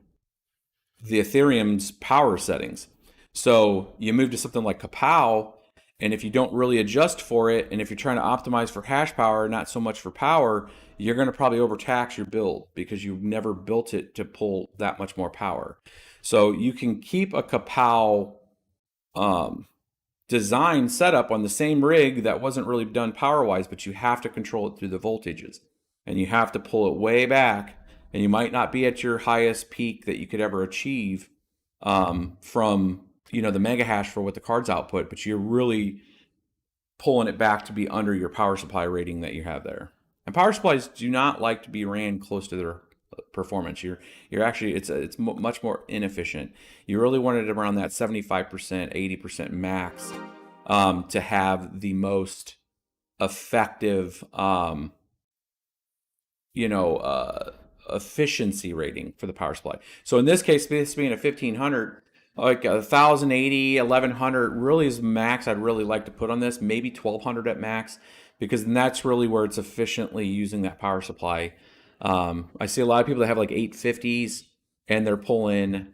the Ethereum's power settings. So you move to something like Kapow, and if you don't really adjust for it, and if you're trying to optimize for hash power, not so much for power, you're going to probably overtax your build because you've never built it to pull that much more power. So you can keep a Kapow design setup on the same rig that wasn't really done power-wise, but you have to control it through the voltages. And you have to pull it way back, and you might not be at your highest peak that you could ever achieve from the mega hash for what the cards output, but you're really pulling it back to be under your power supply rating that you have there. And power supplies do not like to be ran close to their performance. You're actually it's much more inefficient. You really want it around that 75%, 80% max to have the most effective efficiency rating for the power supply. So in this case, this being a 1500, like 1080, 1100 really is max I'd really like to put on this, maybe 1200 at max, because that's really where it's efficiently using that power supply. I see a lot of people that have like 850s and they're pulling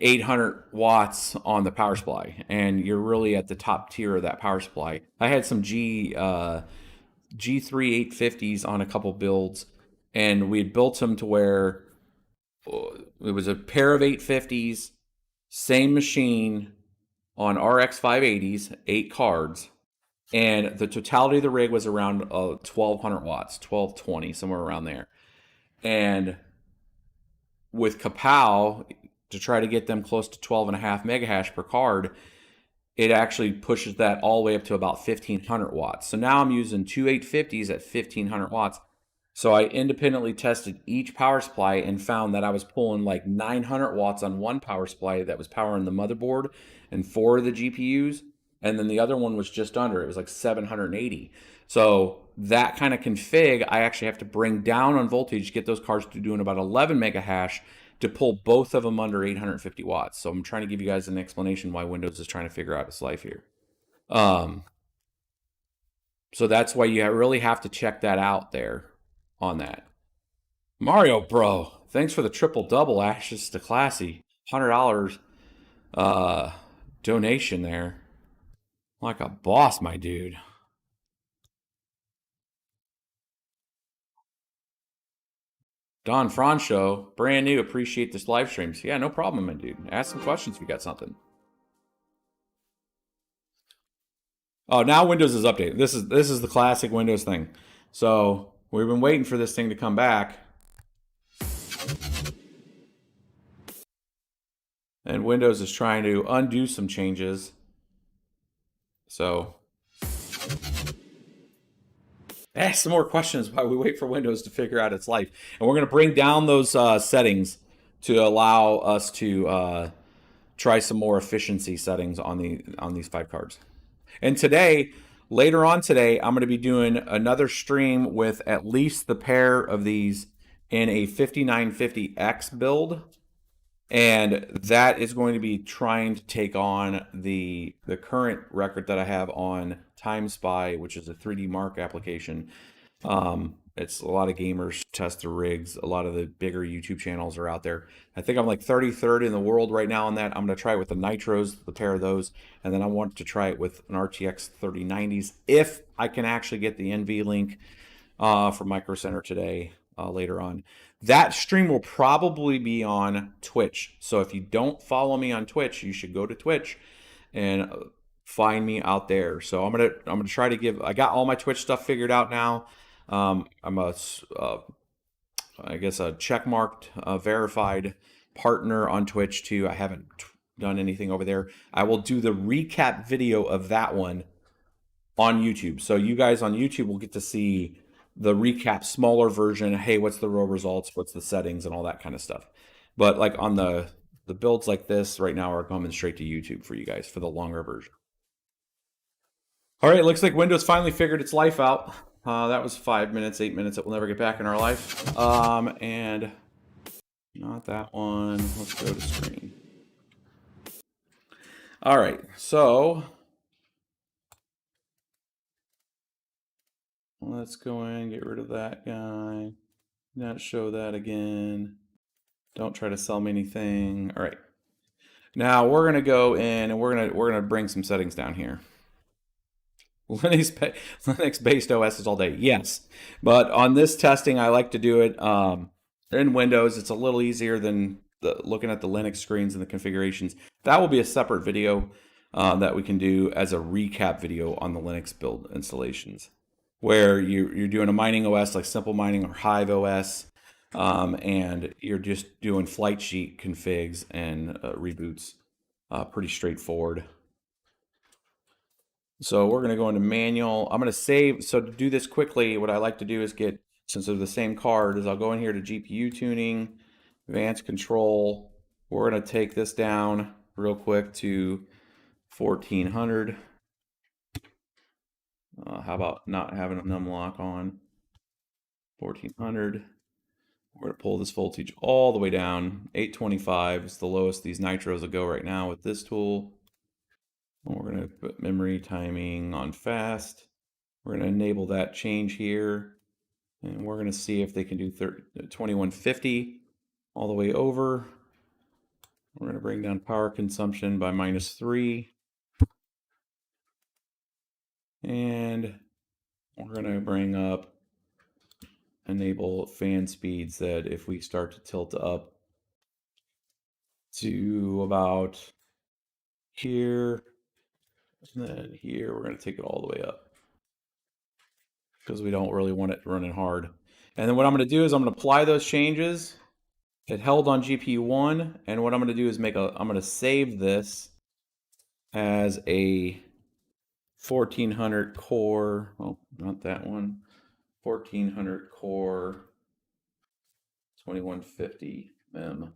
800 watts on the power supply, and you're really at the top tier of that power supply. I had some G3 850s on a couple builds, and we had built them to where it was a pair of 850s, same machine on RX 580s, 8 cards, and the totality of the rig was around 1200 watts, 1220, somewhere around there. And with Kapow, to try to get them close to 12.5 mega hash per card, it actually pushes that all the way up to about 1500 watts. So now I'm using two 850s at 1500 watts. So I independently tested each power supply and found that I was pulling like 900 watts on one power supply that was powering the motherboard and 4 of the GPUs. And then the other one was just under. It was like 780. So that kind of config, I actually have to bring down on voltage, get those cards to doing about 11 mega hash to pull both of them under 850 watts. So I'm trying to give you guys an explanation why Windows is trying to figure out its life here. So that's why you really have to check that out there on that. Mario Bro, thanks for the triple double, Ashes to Classy. $100 donation there. Like a boss, my dude. Don Francho, brand new, appreciate this live stream. So yeah, no problem, my dude. Ask some questions if you got something. Oh, now Windows is updated. This is the classic Windows thing. So we've been waiting for this thing to come back. And Windows is trying to undo some changes. So ask some more questions while we wait for Windows to figure out its life. And we're going to bring down those settings to allow us to try some more efficiency settings on these 5 cards. And today, later on today, I'm going to be doing another stream with at least the pair of these in a 5950X build. And that is going to be trying to take on the current record that I have on Timespy, which is a 3D Mark application. It's a lot of gamers test the rigs. A lot of the bigger YouTube channels are out there. I think I'm like 33rd in the world right now on that. I'm going to try it with the Nitros, the pair of those. And then I want to try it with an RTX 3090s if I can actually get the NV link from Micro Center today. later on. That stream will probably be on Twitch. So if you don't follow me on Twitch, you should go to Twitch and find me out there. So I'm gonna try to give. I got all my Twitch stuff figured out now. I'm I guess a checkmarked, verified partner on Twitch too. I haven't done anything over there. I will do the recap video of that one on YouTube. So you guys on YouTube will get to see the recap, smaller version. Hey, what's the row results? What's the settings and all that kind of stuff. But like on the builds like this right now are coming straight to YouTube for you guys for the longer version. All right, looks like Windows finally figured its life out. That was 5 minutes, 8 minutes that we'll never get back in our life. And not that one. Let's go to screen. All right, so let's go in, get rid of that guy. Not show that again. Don't try to sell me anything. All right. Now we're gonna go in and we're gonna bring some settings down here. Linux-based OSs all day, yes. But on this testing, I like to do it in Windows. It's a little easier than looking at the Linux screens and the configurations. That will be a separate video that we can do as a recap video on the Linux build installations, where you're doing a mining OS like Simple Mining or Hive OS, and you're just doing flight sheet configs and reboots. Pretty straightforward. So we're going to go into manual. I'm going to save. So to do this quickly, what I like to do is get, since they're the same card, is I'll go in here to GPU tuning, advanced control. We're going to take this down real quick to 1400. How about not having a numlock on? 1400. We're going to pull this voltage all the way down. 825 is the lowest these nitros will go right now with this tool. We're going to put memory timing on fast. We're going to enable that change here. And we're going to see if they can do 2150 all the way over. We're going to bring down power consumption by -3. And we're going to bring up enable fan speeds that if we start to tilt up to about here, and then here, we're going to take it all the way up because we don't really want it running hard. And then what I'm going to do is I'm going to apply those changes. It held on GPU 1, and what I'm going to do is I'm going to save this as a 1400 core, oh, not that one, 1400 core 2150 mem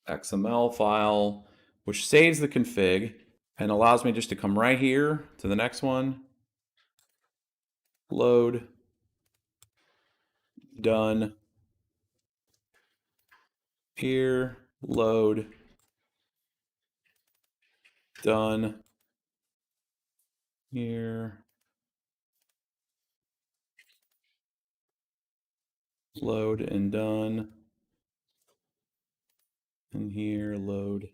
XML file, which saves the config and allows me just to come right here to the next one, load, done, here, load, done, here, load and done, and here, load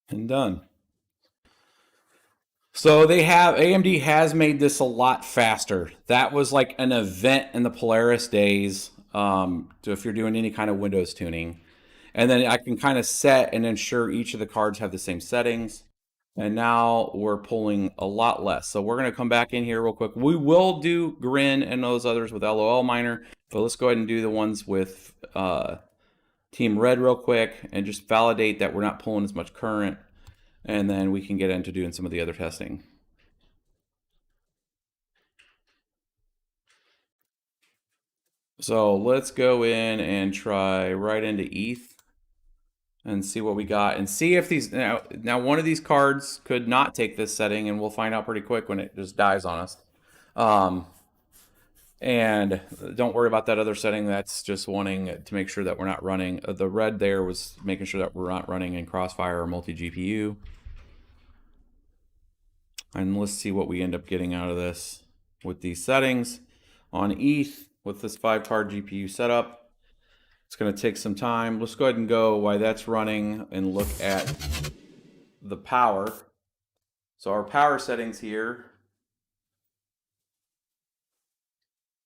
and done. So AMD has made this a lot faster. That was like an event in the Polaris days, so if you're doing any kind of Windows tuning. And then I can kind of set and ensure each of the cards have the same settings. And now we're pulling a lot less. So we're going to come back in here real quick. We will do Grin and those others with LOL Miner, but let's go ahead and do the ones with Team Red real quick and just validate that we're not pulling as much current. And then we can get into doing some of the other testing. So let's go in and try right into ETH and see what we got and see if these, now one of these cards could not take this setting, and we'll find out pretty quick when it just dies on us. And don't worry about that other setting. That's just wanting to make sure that we're not running. The red there was making sure that we're not running in CrossFire or multi-GPU. And let's see what we end up getting out of this with these settings. On ETH, with this 5-card GPU setup, it's going to take some time. Let's go ahead and go while that's running and look at the power. So our power settings here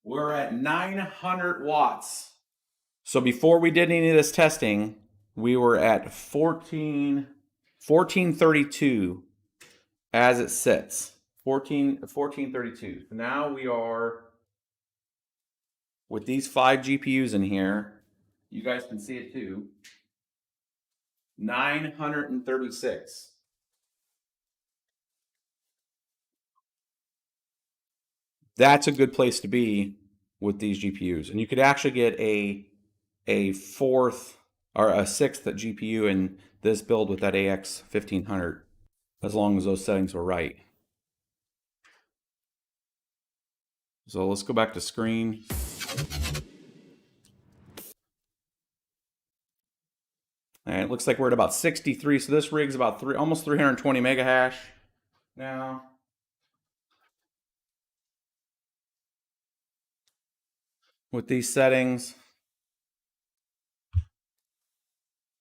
We're at 900 watts. So before we did any of this testing, we were at 1432 as it sits. 1432. Now we are, with these 5 GPUs in here, you guys can see it too, 936. That's a good place to be with these GPUs. And you could actually get a fourth or a sixth GPU in this build with that AX 1500, as long as those settings were right. So let's go back to screen. And it looks like we're at about 63. So this rig's about almost 320 mega hash now. With these settings,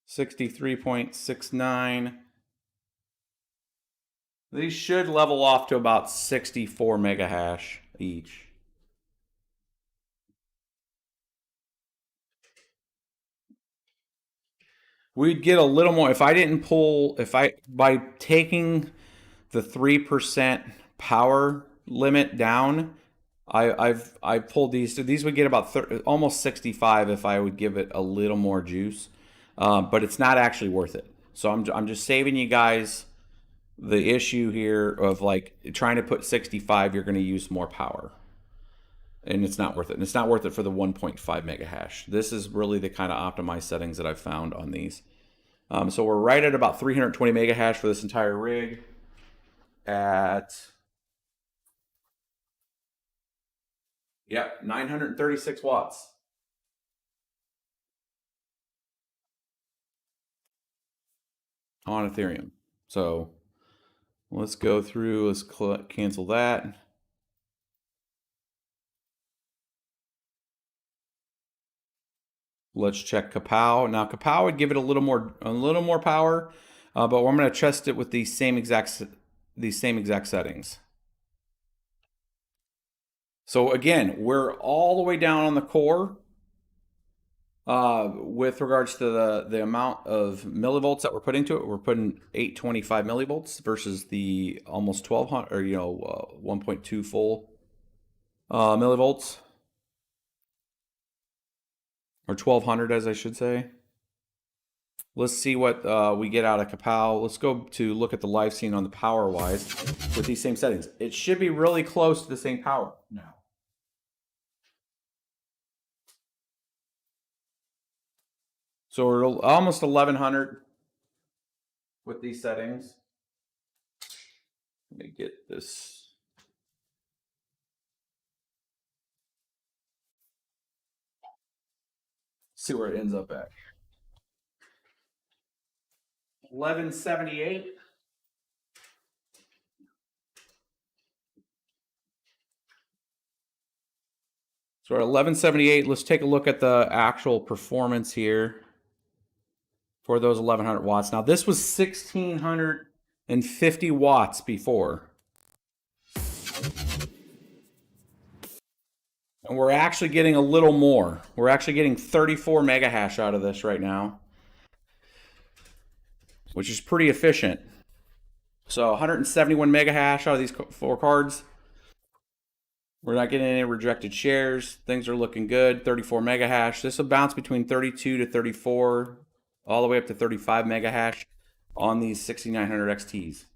63.69. These should level off to about 64 mega hash each. We'd get a little more if I didn't pull, by taking the 3% power limit down, I pulled these. So these would get about almost 65 if I would give it a little more juice, but it's not actually worth it. So I'm just saving you guys the issue here of like trying to put 65. You're going to use more power, and it's not worth it. And it's not worth it for the 1.5 mega hash. This is really the kind of optimized settings that I've found on these. So we're right at about 320 mega hash for this entire rig. At 936 watts. On Ethereum. So let's go through, let's cancel that. Let's check Kapow. Now Kapow would give it a little more power, but I'm going to test it with these same exact settings. So again, we're all the way down on the core with regards to the amount of millivolts that we're putting to it. We're putting 825 millivolts versus the almost 1200 or 1.2 full millivolts, or 1200 as I should say. Let's see what we get out of Kapow. Let's go to look at the live scene on the power wise with these same settings. It should be really close to the same power now. So we're almost 1100 with these settings. Let me get this. See where it ends up at. 1178. So we're at 1178. Let's take a look at the actual performance here for those 1100 watts. Now this was 1650 watts before. And we're actually getting a little more. We're actually getting 34 mega hash out of this right now, which is pretty efficient. So 171 mega hash out of these 4 cards. We're not getting any rejected shares. Things are looking good. 34 mega hash. This will bounce between 32 to 34, all the way up to 35 mega hash on these 6900 XTs.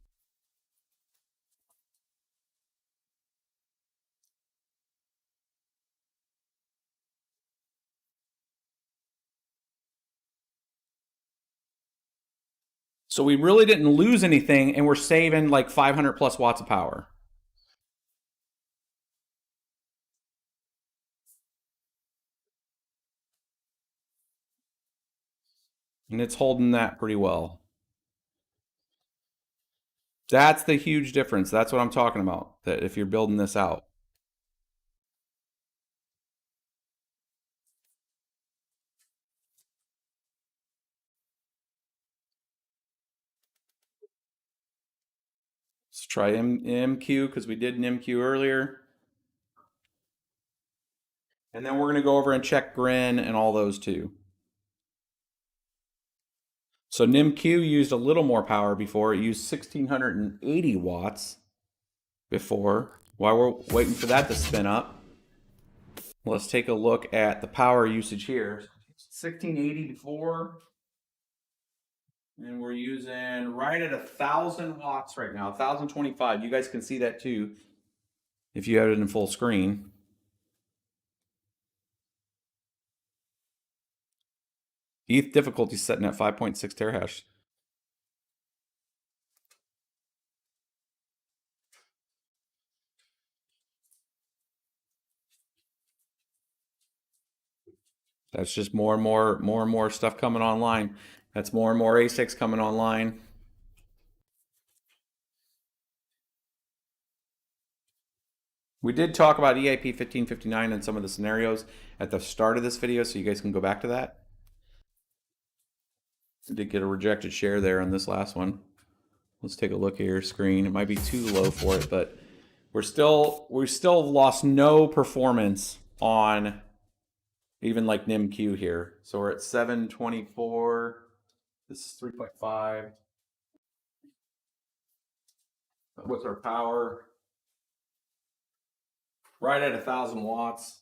So we really didn't lose anything, and we're saving like 500 plus watts of power. And it's holding that pretty well. That's the huge difference. That's what I'm talking about, that if you're building this out. Let's try MQ because we did an MQ earlier. And then we're going to go over and check Grin and all those too. So NIMQ used a little more power before. It used 1680 watts before. While we're waiting for that to spin up, let's take a look at the power usage here. 1680 before, and we're using right at 1,000 watts right now, 1,025. You guys can see that too if you have it in full screen. ETH difficulty setting at 5.6 terahash. That's just more and more stuff coming online. That's more and more ASICs coming online. We did talk about EIP 1559 and some of the scenarios at the start of this video, so you guys can go back to that. We did get a rejected share there on this last one. Let's take a look at your screen. It might be too low for it, but we still lost no performance on even like NIMQ here. So we're at 724. This is 3.5. What's our power? Right at 1,000 watts.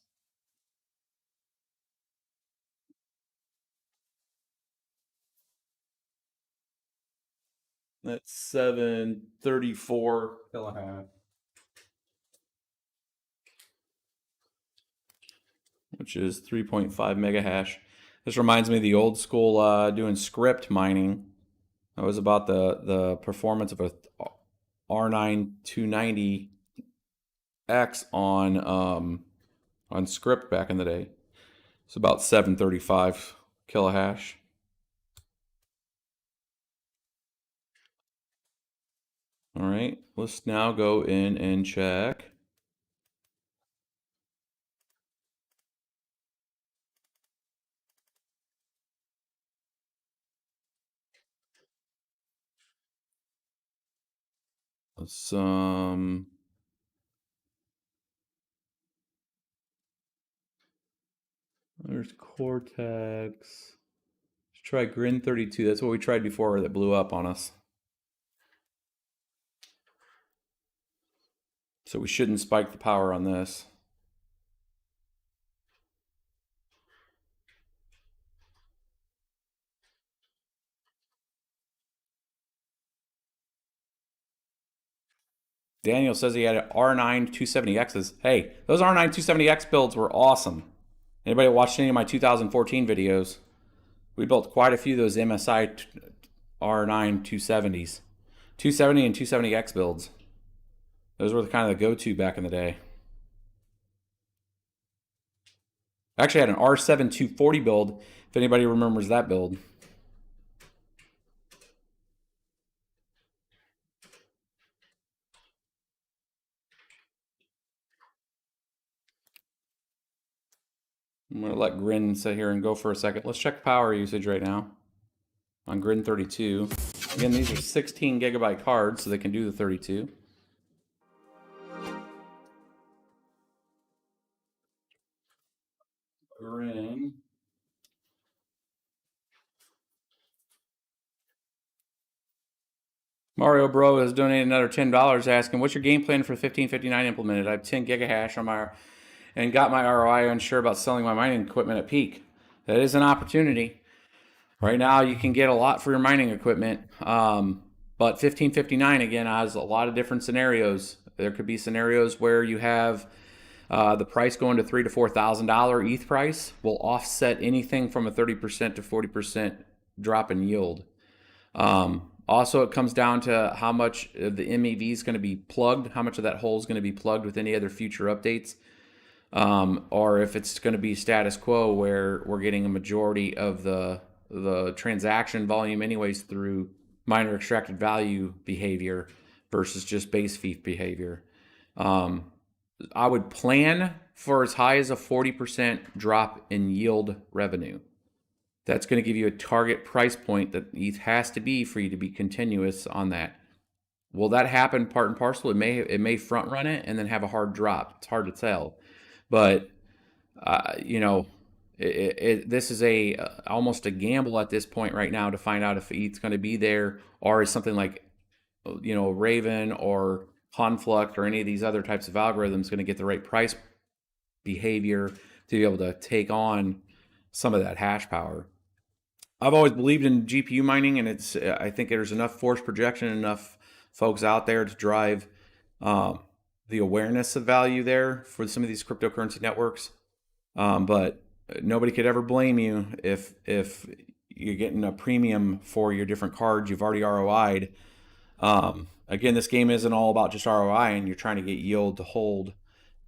That's 734 kilohash. Which is 3.5 mega hash. This reminds me of the old school doing script mining. That was about the performance of a R9 290X on script back in the day. It's about 735 kilohash. All right, let's now go in and check. There's Cortex. Let's try Grin 32. That's what we tried before that blew up on us. So we shouldn't spike the power on this. Daniel says he had an R9 270Xs. Hey, those R9 270X builds were awesome. Anybody watched any of my 2014 videos? We built quite a few of those MSI R9 270s. 270 and 270X builds. Those were kind of the go-to back in the day. I actually had an R7 240 build, if anybody remembers that build. I'm going to let Grin sit here and go for a second. Let's check power usage right now on Grin 32. Again, these are 16 gigabyte cards, so they can do the 32. Grin. Mario Bro has donated another $10 asking, what's your game plan for 1559 implemented? I have 10 gigahash on my and got my ROI unsure about selling my mining equipment at peak. That is an opportunity. Right now, you can get a lot for your mining equipment, but 1559 again has a lot of different scenarios. There could be scenarios where you have the price going to $3,000 to $4,000 ETH price will offset anything from a 30% to 40% drop in yield. Also, it comes down to how much of the MEV is going to be plugged, how much of that hole is going to be plugged with any other future updates. Or if it's going to be status quo where we're getting a majority of the transaction volume anyways through miner extracted value behavior versus just base fee behavior. I would plan for as high as a 40% drop in yield revenue. That's going to give you a target price point that ETH has to be for you to be continuous on that. Will that happen part and parcel? It may front run it and then have a hard drop. It's hard to tell. But you know, this is a almost a gamble at this point right now to find out if ETH's going to be there, or is something like, you know, Raven or Confluct or any of these other types of algorithms going to get the right price behavior to be able to take on some of that hash power. I've always believed in GPU mining, and I think there's enough force projection, enough folks out there to drive um, the awareness of value there for some of these cryptocurrency networks. But nobody could ever blame you if you're getting a premium for your different cards you've already ROI'd. Again, this game isn't all about just ROI, and you're trying to get yield to hold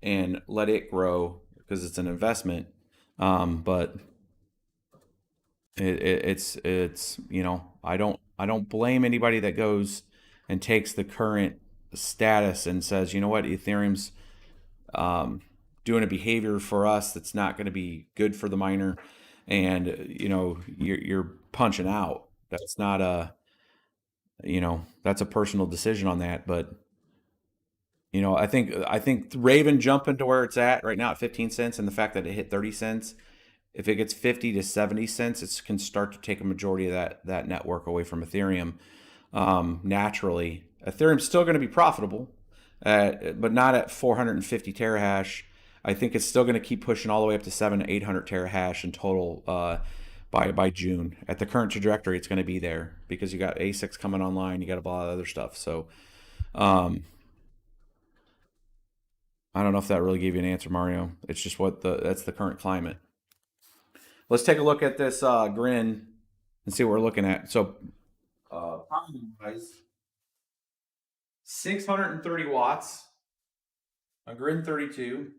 and let it grow because it's an investment. But it's you know, I don't blame anybody that goes and takes the current status and says, you know what, Ethereum's doing a behavior for us that's not going to be good for the miner, and you know, you're punching out. That's not a, you know, that's a personal decision on that. But you know, I think Raven jumping to where it's at right now at 15 cents, and the fact that it hit 30 cents, if it gets 50 to 70 cents, it can start to take a majority of that network away from Ethereum. Naturally, Ethereum's still going to be profitable, but not at 450 terahash. I think it's still going to keep pushing all the way up to 700 to 800 terahash in total by June. At the current trajectory, it's going to be there because you got ASICs coming online, you got a lot of other stuff. So um, I don't know if that really gave you an answer, Mario. It's just that's the current climate. Let's take a look at this grin and see what we're looking at. So, power wise, 630 watts, a grin 32.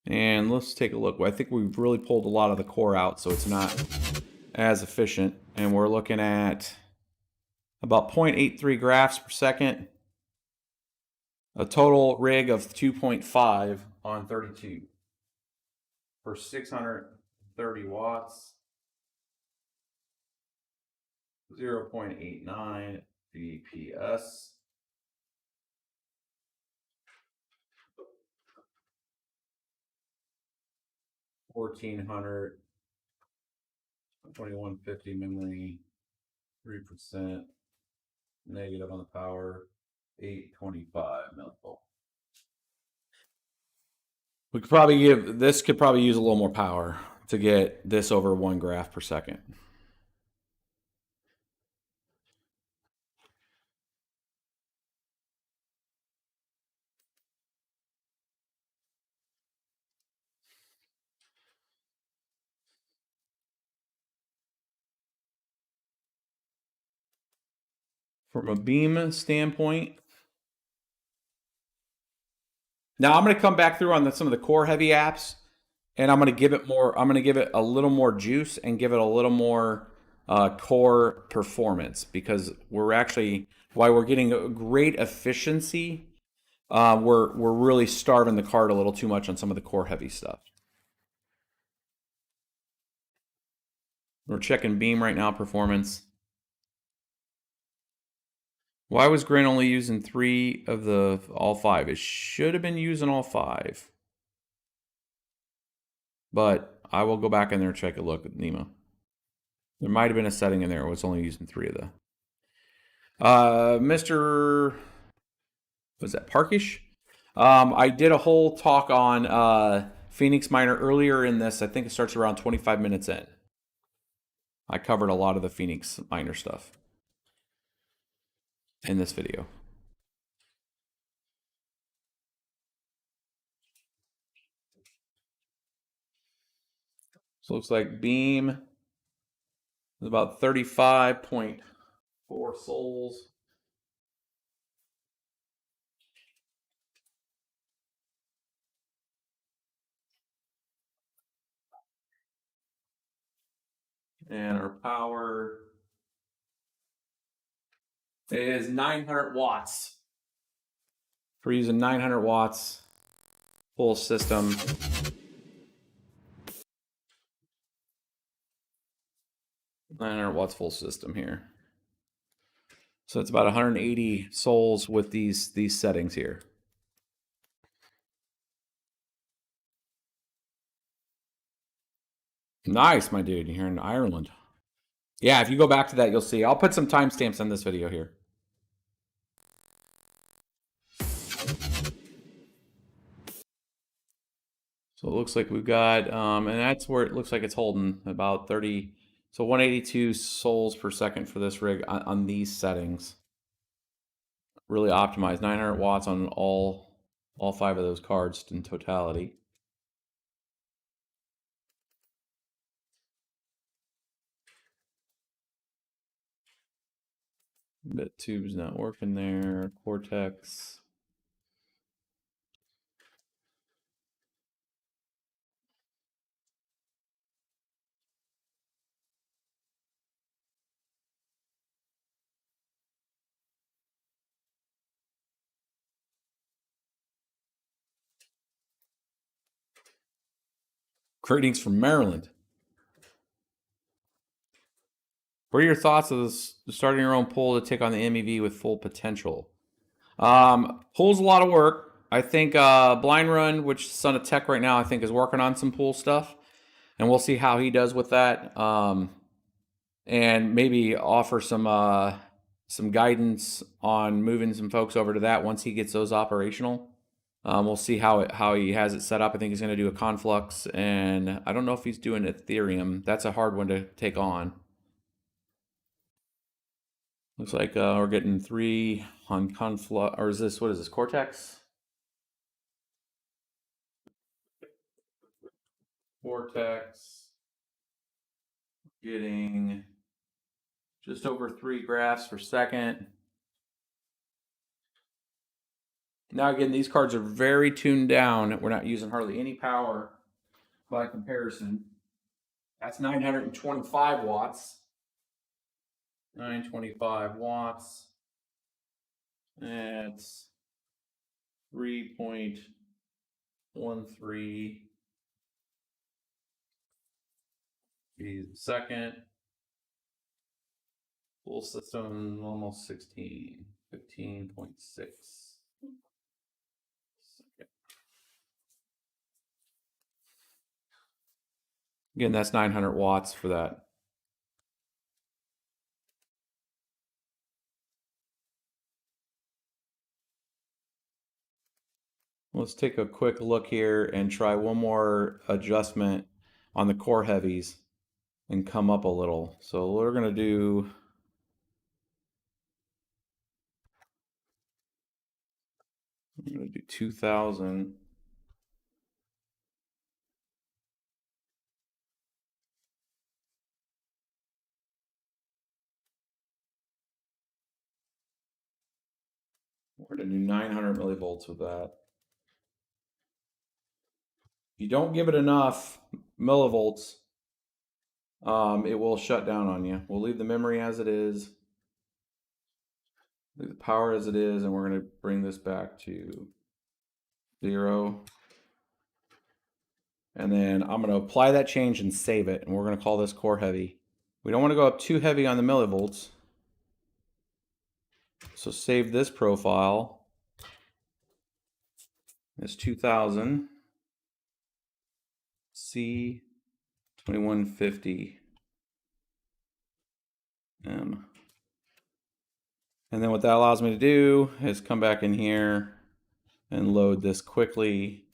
And let's take a look. I think we've really pulled a lot of the core out, so it's not as efficient. And we're looking at about 0.83 graphs per second. A total rig of 2.5 on 32 for 630 watts, 0.89 BPS. $1,400, 2150 memory, 3% negative on the power, 825 millivolt. We could probably could probably use a little more power to get this over 1 graph per second. From a beam standpoint, now I'm going to come back through on some of the core heavy apps, and I'm going to give it more. I'm going to give it a little more juice and give it a little more core performance, because we're actually, while we're getting a great efficiency, we're really starving the card a little too much on some of the core heavy stuff. We're checking beam right now, performance. Why was Grin only using 3 of the all 5? It should have been using all 5. But I will go back in there and check a look at Nemo. There might have been a setting in there where it was only using 3 of the. Mr. Was that Parkish? I did a whole talk on Phoenix Miner earlier in this. I think it starts around 25 minutes in. I covered a lot of the Phoenix Miner stuff in this video. So it looks like Beam is about 35.4 souls. And our power is 900 watts. We're using 900 watts full system. $900 watts full system here. So it's about 180 sols with these settings here. Nice, my dude. You're in Ireland. Yeah, if you go back to that, you'll see. I'll put some timestamps on this video here. So it looks like we've got, and that's where it looks like it's holding about 30, so 182 sols per second for this rig on these settings. Really optimized, 900 watts on all 5 of those cards in totality. Bit tube's not working there. Cortex. Greetings from Maryland. What are your thoughts of this, starting your own pool to take on the MEV with full potential? Pool's a lot of work. I think Blind Run, which is Son of Tech right now, I think is working on some pool stuff, and we'll see how he does with that. And maybe offer some guidance on moving some folks over to that once he gets those operational. We'll see how he has it set up. I think he's going to do a Conflux, and I don't know if he's doing Ethereum. That's a hard one to take on. Looks like we're getting 3 on Conflux, or is this, what is this, Cortex? Cortex. Getting just over 3 graphs per second. Now again, these cards are very tuned down. We're not using hardly any power by comparison. That's 925 watts. 925 watts. That's 3.13 feet a second. Full system almost 16, 15.6. Again, that's 900 watts for that. Let's take a quick look here and try one more adjustment on the core heavies and come up a little. So we're going to do, I'm going to do 2000. We're going to do 900 millivolts with that. If you don't give it enough millivolts, it will shut down on you. We'll leave the memory as it is, leave the power as it is, and we're going to bring this back to 0. And then I'm going to apply that change and save it, and we're going to call this core heavy. We don't want to go up too heavy on the millivolts. So save this profile. It's 2000 C2150 M. And then what that allows me to do is come back in here and load this quickly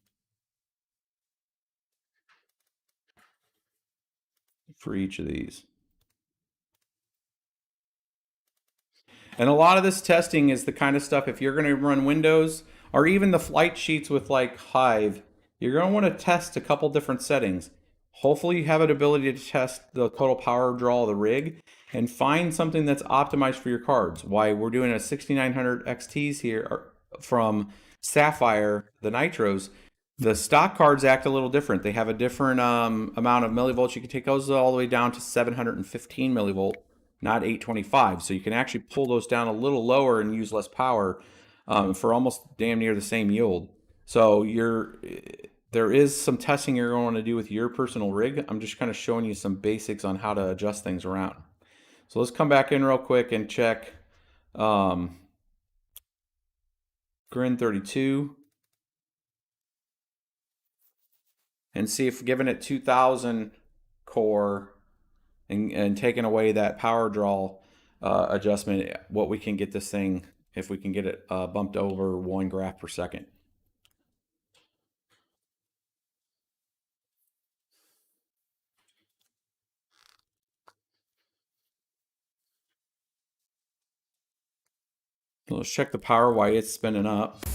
for each of these. And a lot of this testing is the kind of stuff, if you're going to run Windows or even the flight sheets with like Hive, you're going to want to test a couple different settings. Hopefully you have an ability to test the total power draw of the rig and find something that's optimized for your cards. Why we're doing a 6900 XTs here from Sapphire, the Nitros. The stock cards act a little different. They have a different amount of millivolts. You can take those all the way down to 715 millivolt, not 825. So you can actually pull those down a little lower and use less power for almost damn near the same yield. So there is some testing you're going to want to do with your personal rig. I'm just kind of showing you some basics on how to adjust things around. So let's come back in real quick and check Grin 32, and see if giving it 2000 core and taking away that power draw adjustment, what we can get this thing, if we can get it bumped over 1 graph per second. Let's check the power while it's spinning up.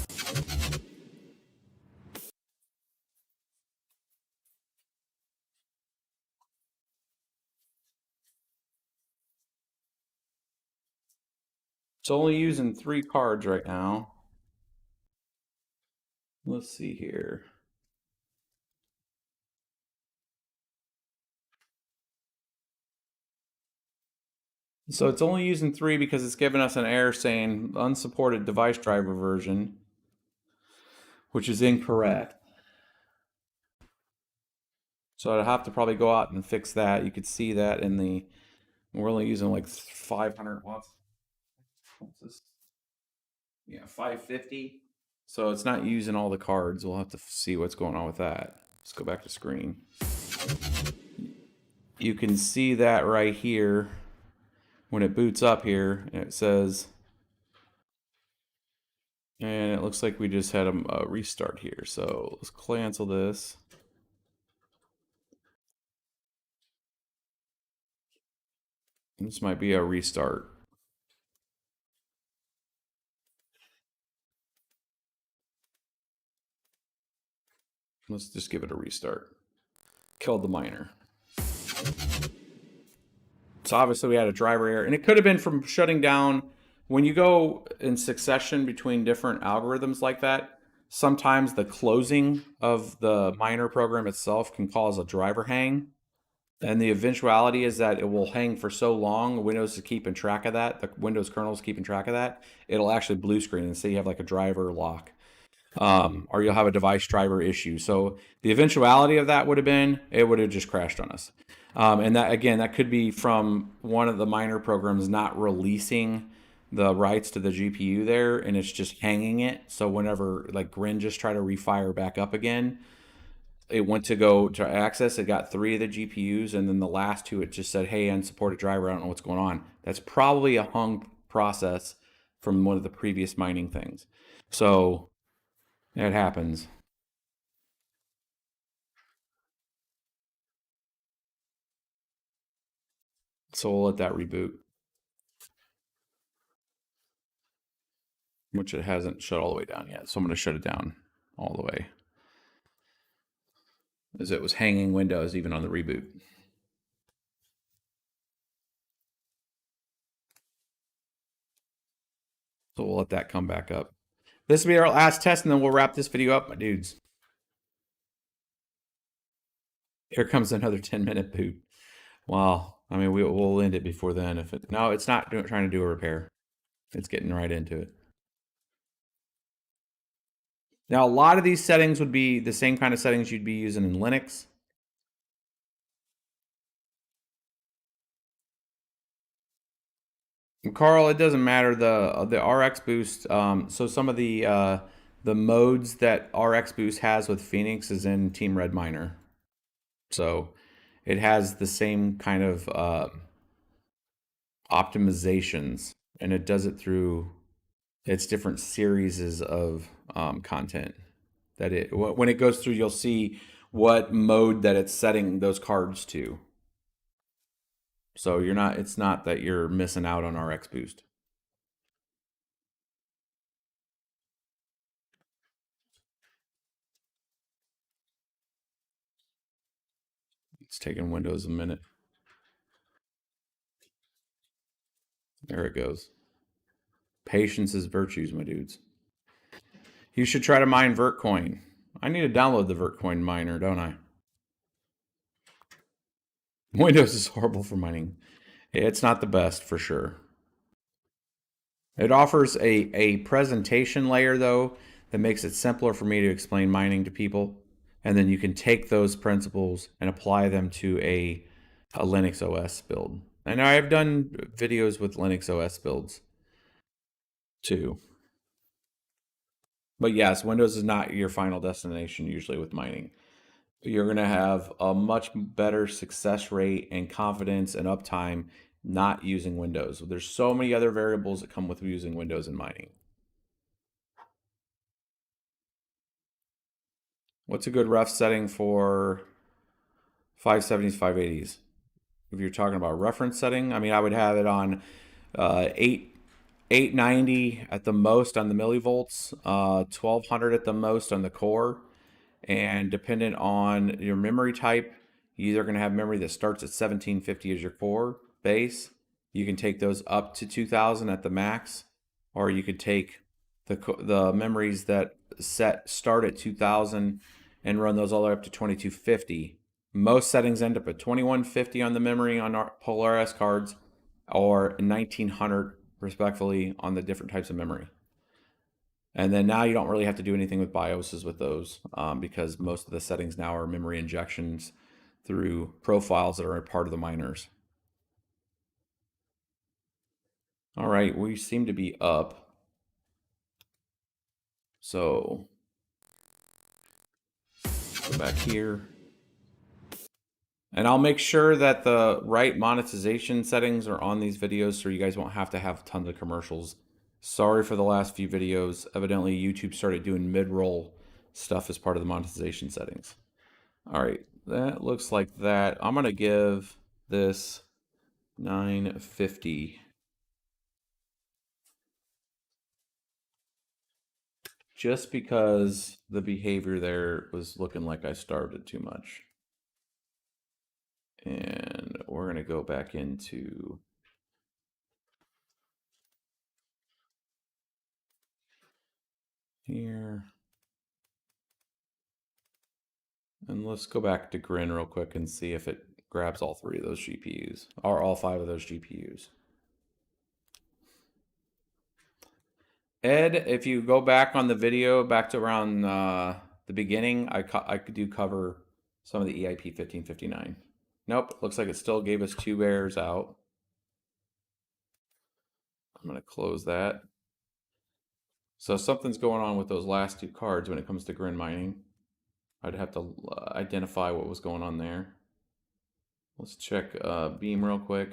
It's only using 3 cards right now. Let's see here. So it's only using 3 because it's giving us an error saying unsupported device driver version, which is incorrect. So I'd have to probably go out and fix that. You could see that in the, we're only using like 500 watts. What's this? Yeah, 550. So it's not using all the cards. We'll have to see what's going on with that. Let's go back to screen. You can see that right here when it boots up here, and it says, and it looks like we just had a restart here. So let's cancel this. This might be a restart. Let's just give it a restart. Killed the miner. So obviously we had a driver error, and it could have been from shutting down. When you go in succession between different algorithms like that, sometimes the closing of the miner program itself can cause a driver hang. And the eventuality is that it will hang for so long, Windows is keeping track of that, the Windows kernel is keeping track of that, it'll actually blue screen and say you have like a driver lock. Or you'll have a device driver issue. So the eventuality of that would have been, it would have just crashed on us. And that, again, that could be from one of the miner programs not releasing the writes to the GPU there, and it's just hanging it. So whenever like Grin just try to refire back up again, it went to go to access, it got 3 of the GPUs, and then the last 2, it just said, hey, unsupported driver, I don't know what's going on. That's probably a hung process from one of the previous mining things. So it happens. So we'll let that reboot, which it hasn't shut all the way down yet. So I'm going to shut it down all the way, as it was hanging Windows even on the reboot. So we'll let that come back up. This will be our last test, and then we'll wrap this video up, my dudes. Here comes another 10-minute boot. Well, I mean, we'll end it before then. If it, no, it's not trying to do a repair. It's getting right into it. Now, a lot of these settings would be the same kind of settings you'd be using in Linux. Carl, it doesn't matter the RX boost. So some of the modes that RX boost has with Phoenix is in Team Red Miner. So it has the same kind of optimizations, and it does it through its different series of content. That it, when it goes through, you'll see what mode that it's setting those cards to. So you're not, it's not that you're missing out on RX boost. It's taking Windows a minute. There it goes. Patience is virtues, my dudes. You should try to mine Vertcoin. I need to download the Vertcoin miner, don't I? Windows is horrible for mining. It's not the best for sure. It offers a presentation layer though that makes it simpler for me to explain mining to people. And then you can take those principles and apply them to a Linux OS build. And I've done videos with Linux OS builds. 2. But yes, Windows is not your final destination usually with mining. You're going to have a much better success rate and confidence and uptime not using Windows. There's so many other variables that come with using Windows in mining. What's a good ref setting for 570s, 580s? If you're talking about reference setting, I mean, I would have it on 890 at the most on the millivolts, 1200 at the most on the core. And dependent on your memory type, you're either going to have memory that starts at 1750 as your core base. You can take those up to 2000 at the max, or you could take the memories that start at 2000 and run those all the way up to 2250. Most settings end up at 2150 on the memory on our Polaris cards, or 1900 respectfully on the different types of memory. And then now you don't really have to do anything with BIOSes with those because most of the settings now are memory injections through profiles that are a part of the miners. All right, we seem to be up. So go back here. And I'll make sure that the right monetization settings are on these videos so you guys won't have to have tons of commercials. Sorry for the last few videos. Evidently, YouTube started doing mid-roll stuff as part of the monetization settings. All right, that looks like that. I'm going to give this 950. Just because the behavior there was looking like I starved it too much. And we're going to go back into here. And let's go back to Grin real quick and see if it grabs all 3 of those GPUs, or all 5 of those GPUs. Ed, if you go back on the video, back to around the beginning, I do cover some of the EIP 1559. Nope, looks like it still gave us 2 errors out. I'm going to close that. So something's going on with those last 2 cards when it comes to Grin mining. I'd have to identify what was going on there. Let's check Beam real quick.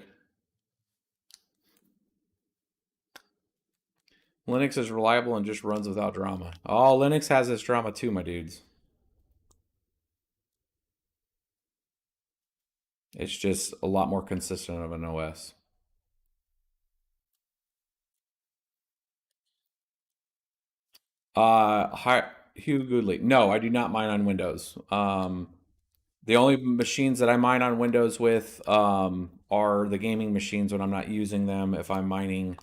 Linux is reliable and just runs without drama. Oh, Linux has this drama too, my dudes. It's just a lot more consistent of an OS. Hi, Hugh Goodley. No, I do not mine on Windows. The only machines that I mine on Windows with are the gaming machines when I'm not using them. If I'm mining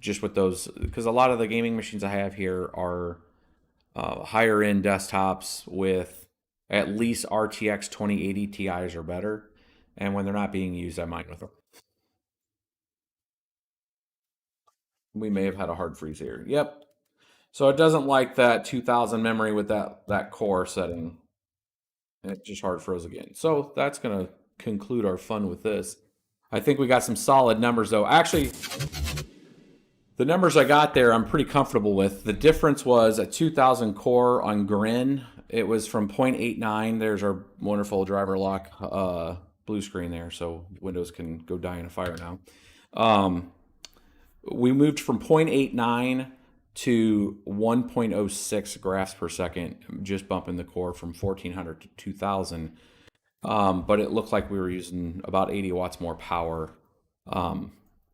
just with those, because a lot of the gaming machines I have here are higher end desktops with at least RTX 2080 Ti's or better. And when they're not being used, I mine with them. We may have had a hard freeze here. Yep. So it doesn't like that 2000 memory with that core setting. And it just hard froze again. So that's going to conclude our fun with this. I think we got some solid numbers though. Actually, the numbers I got there, I'm pretty comfortable with. The difference was a 2000 core on Grin. It was from 0.89. There's our wonderful driver lock blue screen there, so Windows can go die in a fire now. We moved from 0.89 to 1.06 graphs per second, just bumping the core from 1400 to 2000. But it looked like we were using about 80 watts more power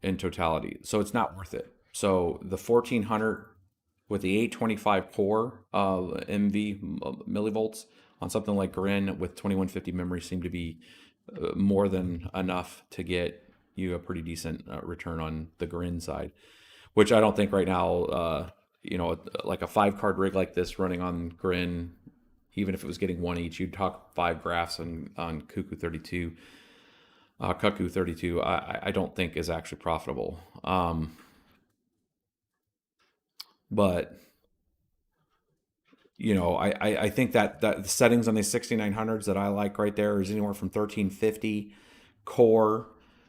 in totality. So it's not worth it. So the 1400 with the 825 core MV millivolts on something like Grin with 2150 memory seemed to be more than enough to get you a pretty decent return on the Grin side, which I don't think right now, like a 5-card rig like this running on Grin, even if it was getting 1 each, you'd talk 5 graphs on Cuckoo 32. Cuckoo 32, I don't think is actually profitable. But I think that the settings on these 6900s that I like right there is anywhere from 1350 core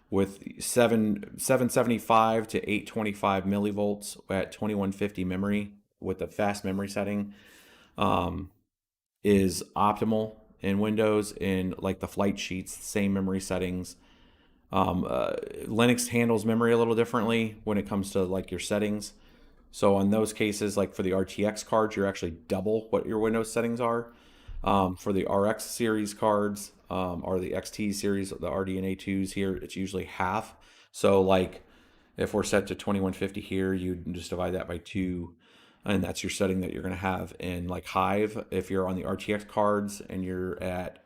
with 775 to 825 millivolts at 2150 memory with the fast memory setting is optimal in Windows. In like the flight sheets, same memory settings. Linux handles memory a little differently when it comes to like your settings. So on those cases, like for the RTX cards, you're actually double what your Windows settings are. For the RX series cards or the XT series, the RDNA 2s here, it's usually half. So like if we're set to 2150 here, you just divide that by 2, and that's your setting that you're going to have in like Hive. If you're on the RTX cards and you're at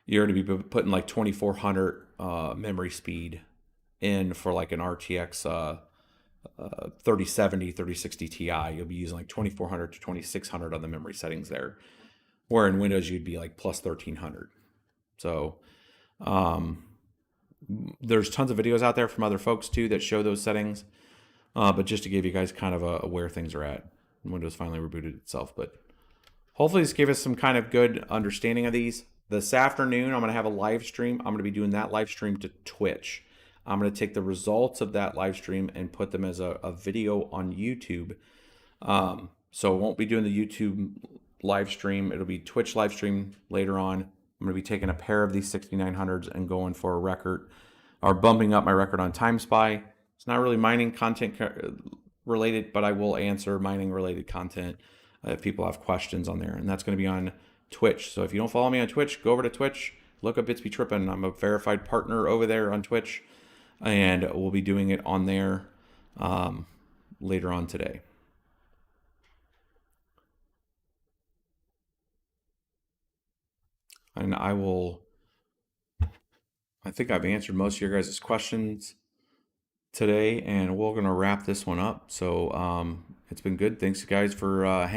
you're going to be putting like 2400 memory speed in for like an RTX 3070, 3060 Ti. You'll be using like 2400 to 2600 on the memory settings there, where in Windows you'd be like plus 1300. So there's tons of videos out there from other folks too that show those settings, but just to give you guys kind of a where things are at. Windows finally rebooted itself, but hopefully this gave us some kind of good understanding of these. This afternoon I'm going to have a live stream. I'm going to be doing that live stream to Twitch. I'm going to take the results of that live stream and put them as a video on YouTube. So I won't be doing the YouTube live stream. It'll be Twitch live stream later on. I'm going to be taking a pair of these 6900s and going for a record, or bumping up my record on Timespy. It's not really mining content related, but I will answer mining related content if people have questions on there. And that's going to be on Twitch. So if you don't follow me on Twitch, go over to Twitch, look up BitsBeTrippin. I'm a verified partner over there on Twitch, and we'll be doing it on there later on today. And I think I've answered most of your guys' questions today, and we're going to wrap this one up. So it's been good. Thanks, guys, for hanging